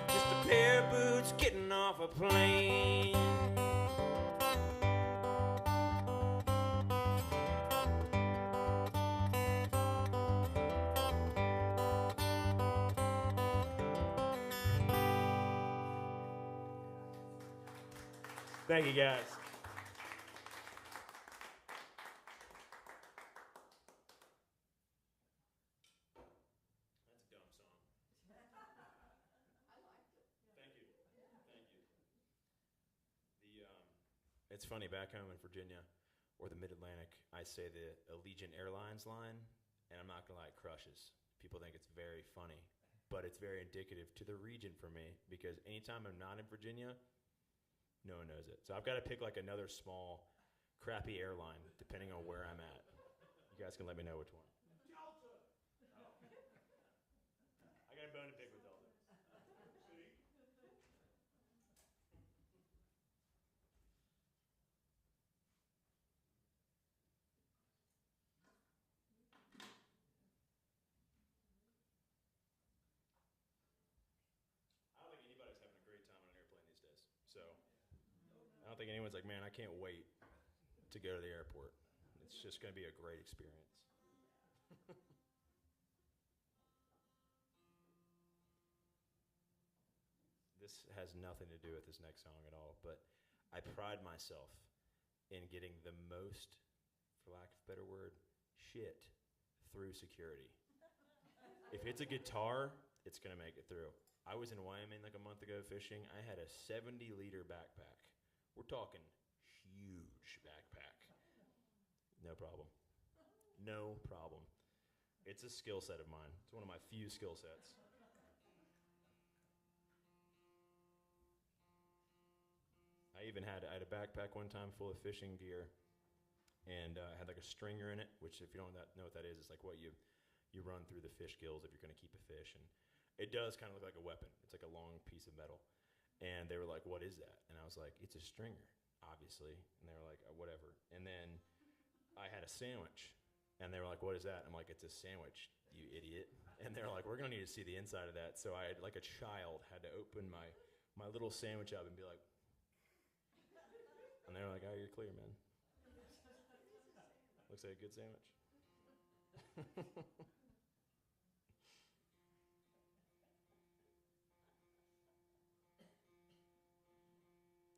Just a pair of boots getting off a plane. Thank you, guys. It's funny, back home in Virginia or the Mid-Atlantic, I say the Allegiant Airlines line, and I'm not gonna lie, it crushes. People think it's very funny, but it's very indicative to the region for me, because anytime I'm not in Virginia, no one knows it. So I've got to pick like another small, crappy airline, depending on where I'm at. You guys can let me know which one. Delta! I got a bone to pick with Delta. See? I don't think anybody's having a great time on an airplane these days. So I don't think anyone's like, man, I can't wait to go to the airport. It's just going to be a great experience. This has nothing to do with this next song at all, but I pride myself in getting the most, for lack of a better word, shit through security. If it's a guitar, it's going to make it through. I was in Wyoming like a month ago fishing. I had a 70-liter backpack. We're talking huge backpack. No problem. No problem. It's a skill set of mine. It's one of my few skill sets. I had a backpack one time full of fishing gear, and had like a stringer in it, which if you don't know what that is, it's like what you run through the fish gills if you're going to keep a fish, and it does kind of look like a weapon. It's like a long piece of metal, and they were like, "What is that?" And I was like, "It's a stringer." obviously. And they were like, whatever. And then I had a sandwich. And they were like, what is that? I'm like, it's a sandwich, you idiot. And they're like, we're going to need to see the inside of that. So I, like a child, had to open my little sandwich up and be like, and they were like, oh, you're clear, man. Looks like a good sandwich.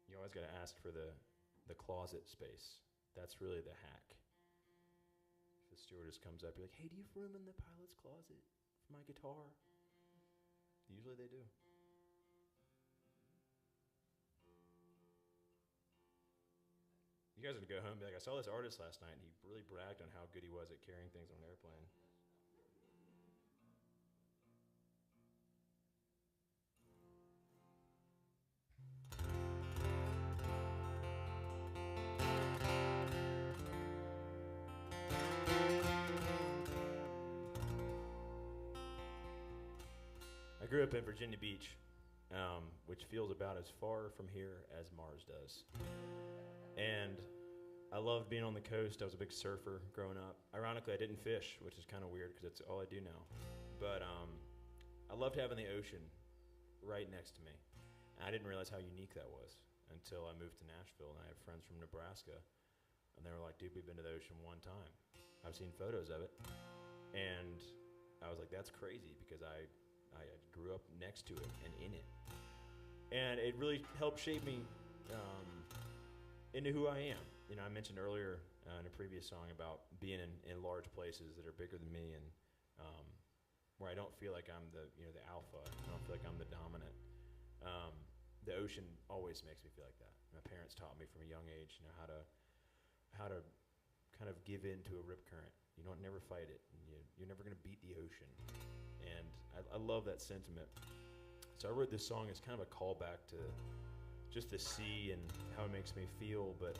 You always got to ask for the closet space. That's really the hack. If the stewardess comes up, you're like, hey, do you have room in the pilot's closet for my guitar? Usually they do. You guys are going to go home and be like, I saw this artist last night, and he really bragged on how good he was at carrying things on an airplane. I grew up in Virginia Beach, which feels about as far from here as Mars does. And I loved being on the coast. I was a big surfer growing up. Ironically, I didn't fish, which is kind of weird because it's all I do now. But I loved having the ocean right next to me. And I didn't realize how unique that was until I moved to Nashville, and I have friends from Nebraska. And they were like, dude, we've been to the ocean one time. I've seen photos of it. And I was like, that's crazy, because I grew up next to it and in it. And it really helped shape me into who I am. You know, I mentioned earlier in a previous song about being in large places that are bigger than me, and where I don't feel like I'm the alpha. I don't feel like I'm the dominant. The ocean always makes me feel like that. My parents taught me from a young age, how to kind of give in to a rip current. You don't never fight it. You're never going to beat the ocean. And I love that sentiment. So I wrote this song as kind of a callback to just the sea and how it makes me feel, but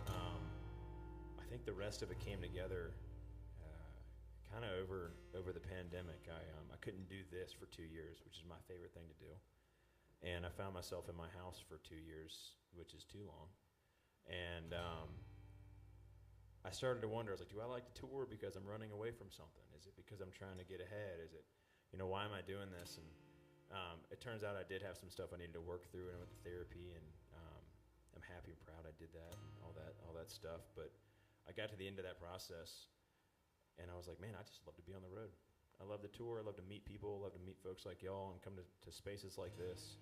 I think the rest of it came together kind of over the pandemic. I couldn't do this for 2 years, which is my favorite thing to do. And I found myself in my house for 2 years, which is too long. And I started to wonder, I was like, do I like to tour because I'm running away from something? Is it because I'm trying to get ahead? Is it, why am I doing this? And it turns out I did have some stuff I needed to work through, and I went to therapy, and I'm happy and proud I did that, and all that stuff. But I got to the end of that process, and I was like, man, I just love to be on the road. I love the tour. I love to meet people. I love to meet folks like y'all and come to spaces like this,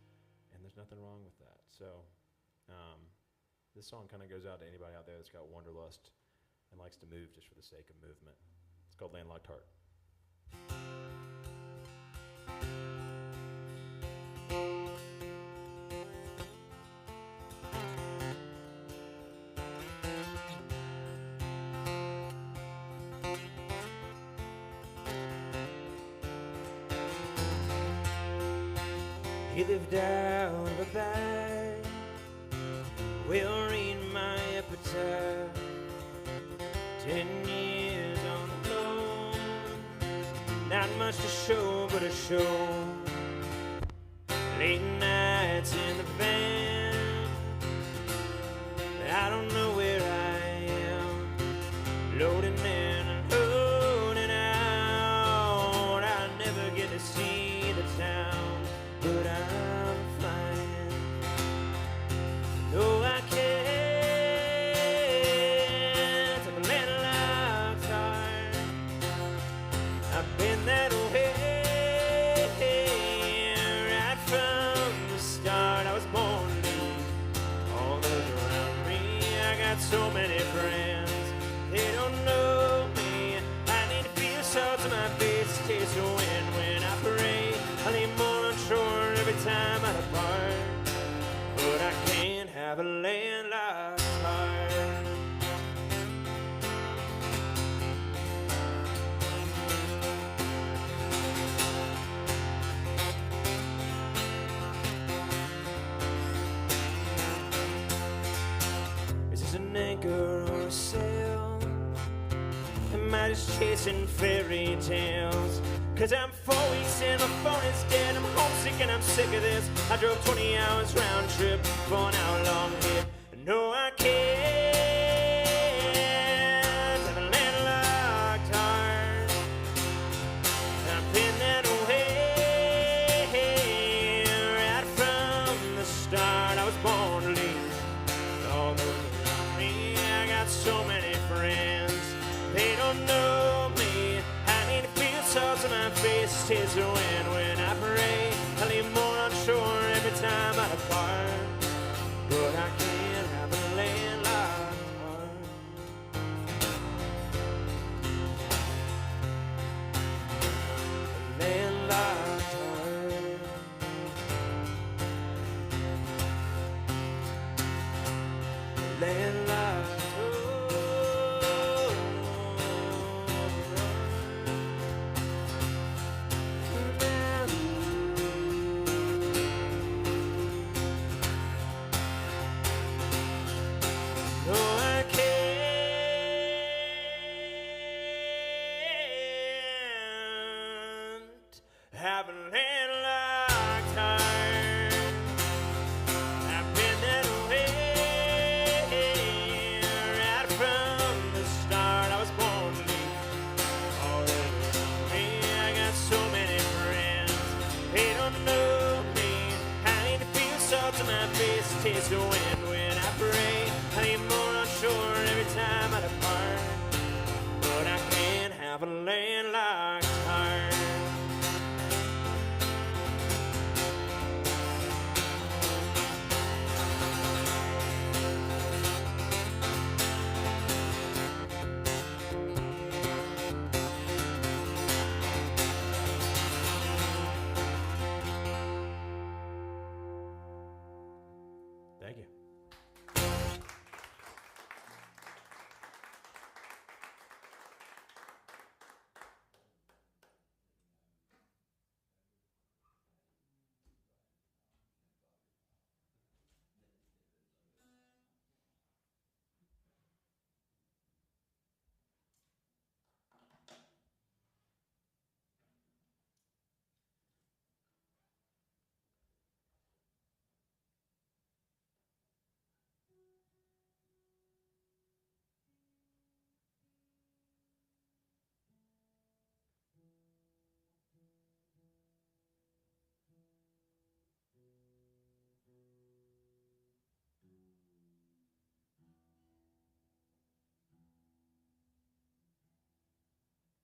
and there's nothing wrong with that. So this song kind of goes out to anybody out there that's got wanderlust and likes to move just for the sake of movement. It's called Landlocked Heart. He lived out of a bag, will read my epitaph. 10 years on the road, not much to show but a show. Late nights in the van, I don't know where I am. Loading in and loading out, I'll never get to see the town, but I'm flying. No, I can't. Take a landlocked heart. I've been that way right from the start. I was born to lead all those around me. I got so many friends, they don't know me. I need to feel salt to my face, taste the wind when I pray. I lean more on shore every time I depart, but I can't have a landlocked heart. Is this an anchor or a sail? Am I just chasing fairy tales? Cause I'm 4 weeks in, my phone is dead. I'm homesick and I'm sick of this. I drove 20 hours round trip for an hour-long hit. No, I can't have a landlocked heart. I've been that way right from the start. I was born to lead all those around me. I got so many friends, they don't know me. I need to feel salt on my face, taste the wind when I pray. I leave more unsure every time I depart, but I can't have a landlocked heart. A landlocked heart. A landlocked no, I can't have a landlocked heart. I've been that way right from the start. I was born to lead all around me. I got so many friends, they don't know me. I need to feel salt on my face, taste the wind when I pray. I need more unsure every time I depart, but I can't have a landlocked heart. Thank you.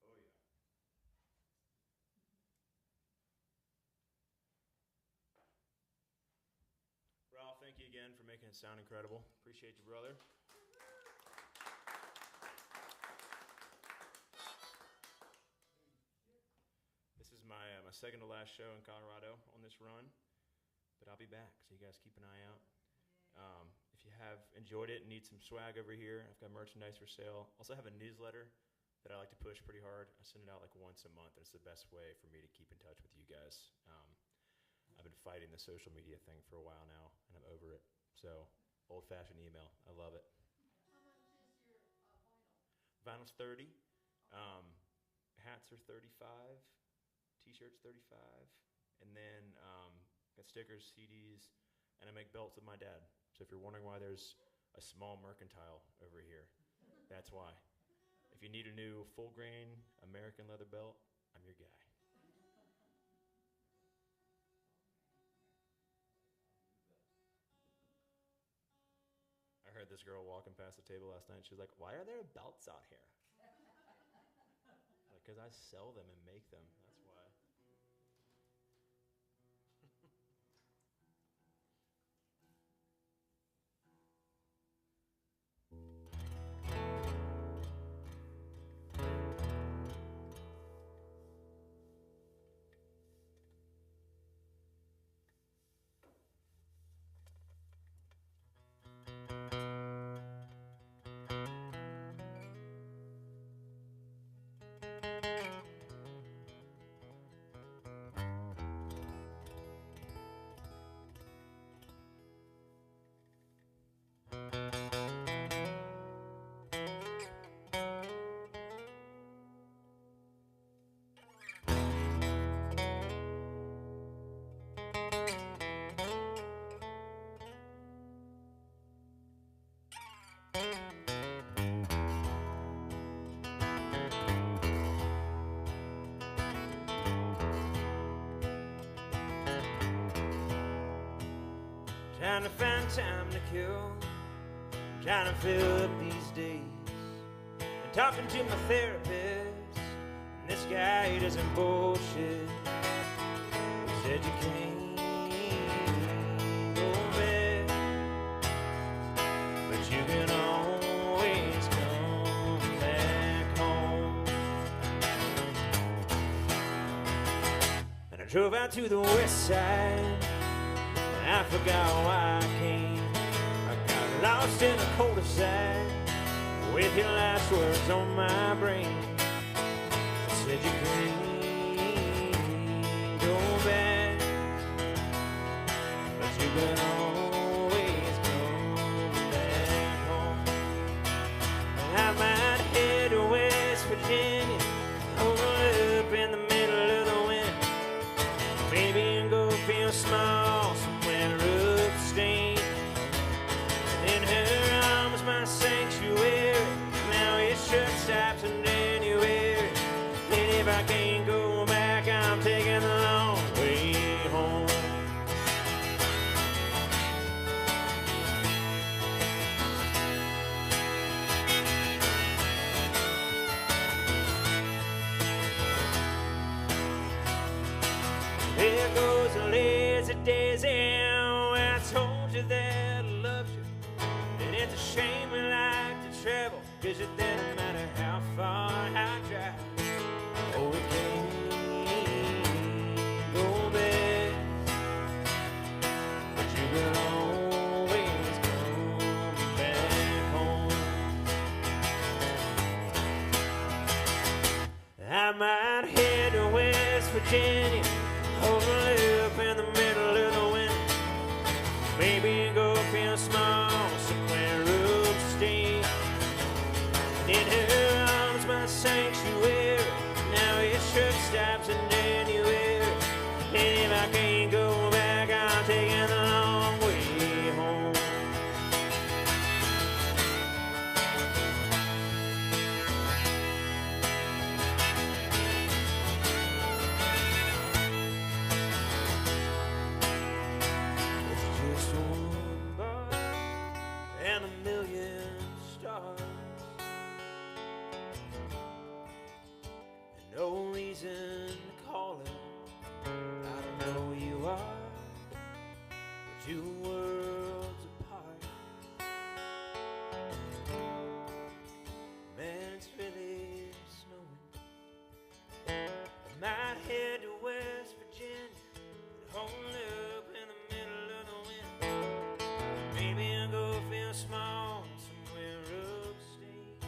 Oh, yeah. Ralph, thank you again for making it sound incredible. Appreciate you, brother. This is my second to last show in Colorado on this run, but I'll be back, so you guys keep an eye out. If you have enjoyed it and need some swag over here, I've got merchandise for sale. Also have a newsletter that I like to push pretty hard. I send it out like once a month, and it's the best way for me to keep in touch with you guys. I've been fighting the social media thing for a while now, and I'm over it. So, old-fashioned email. I love it. How much is your vinyl? Vinyl's 30. Hats are 35. T-shirts 35. And then got stickers, CDs, and I make belts with my dad. So if you're wondering why there's a small mercantile over here, that's why. If you need a new full-grain American leather belt, I'm your guy. I heard this girl walking past the table last night. She was like, "Why are there belts out here?" Like, because I sell them and make them. That's why. trying to find time to kill, trying to fill up these days. And talking to my therapist, and this guy doesn't bullshit. He said you can't go back, but you can always come back home. And I drove out to the west side, and I forgot why I came. I got lost in a cul-de-sac with your last words on my brain. I said you can't go back, but you can always come back home. And I might head to West Virginia, hold up in the middle of the winter, maybe and go feel small somewhere upstate. In her arms, my sanctuary. Now it sure stops in January. And if I can't go back, I'm taking the long way home. There goes a lazy daisy. I told you that I loved you. And it's a shame we like to travel, 'cause it doesn't matter how far I drive. Oh, we can't go back, but you can always come back home. I might head to West Virginia, over up in the middle of the winter, maybe go feel small somewhere upstate. And in her arms, my sanctuary. Now it sure stops in January. And if I can't go back, I'm taking the long way home. It's just one bar and a million stars, and no reason to call it. I don't know who you are, we're two worlds apart. Man, it's really snowing. I might head to West Virginia and hold up in the middle of the winter. Maybe I'll go feel small somewhere upstate.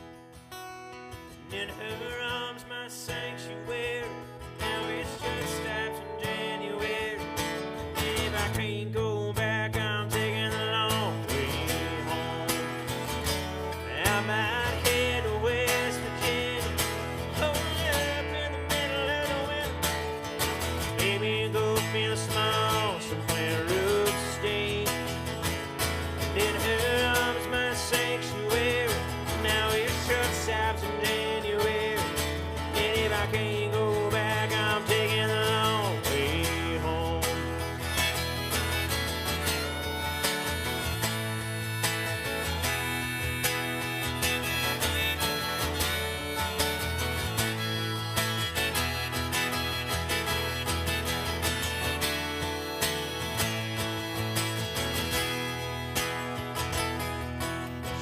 And in her arms, my sanctuary. Now it's just stops in January. And if I can't go back, I'm taking the long way home. I might head to West Virginia, hold up in the middle of the winter. Maybe go feel small somewhere upstate. And in her arms, my sanctuary. Now it sure stops in January. And if I can't go back, I'm taking the long way home.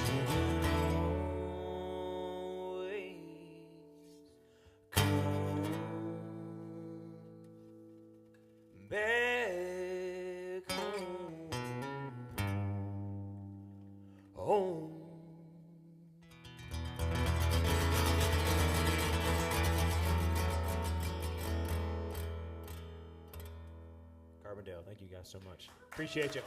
You can always come back home. Carbondale, thank you guys so much. Appreciate you.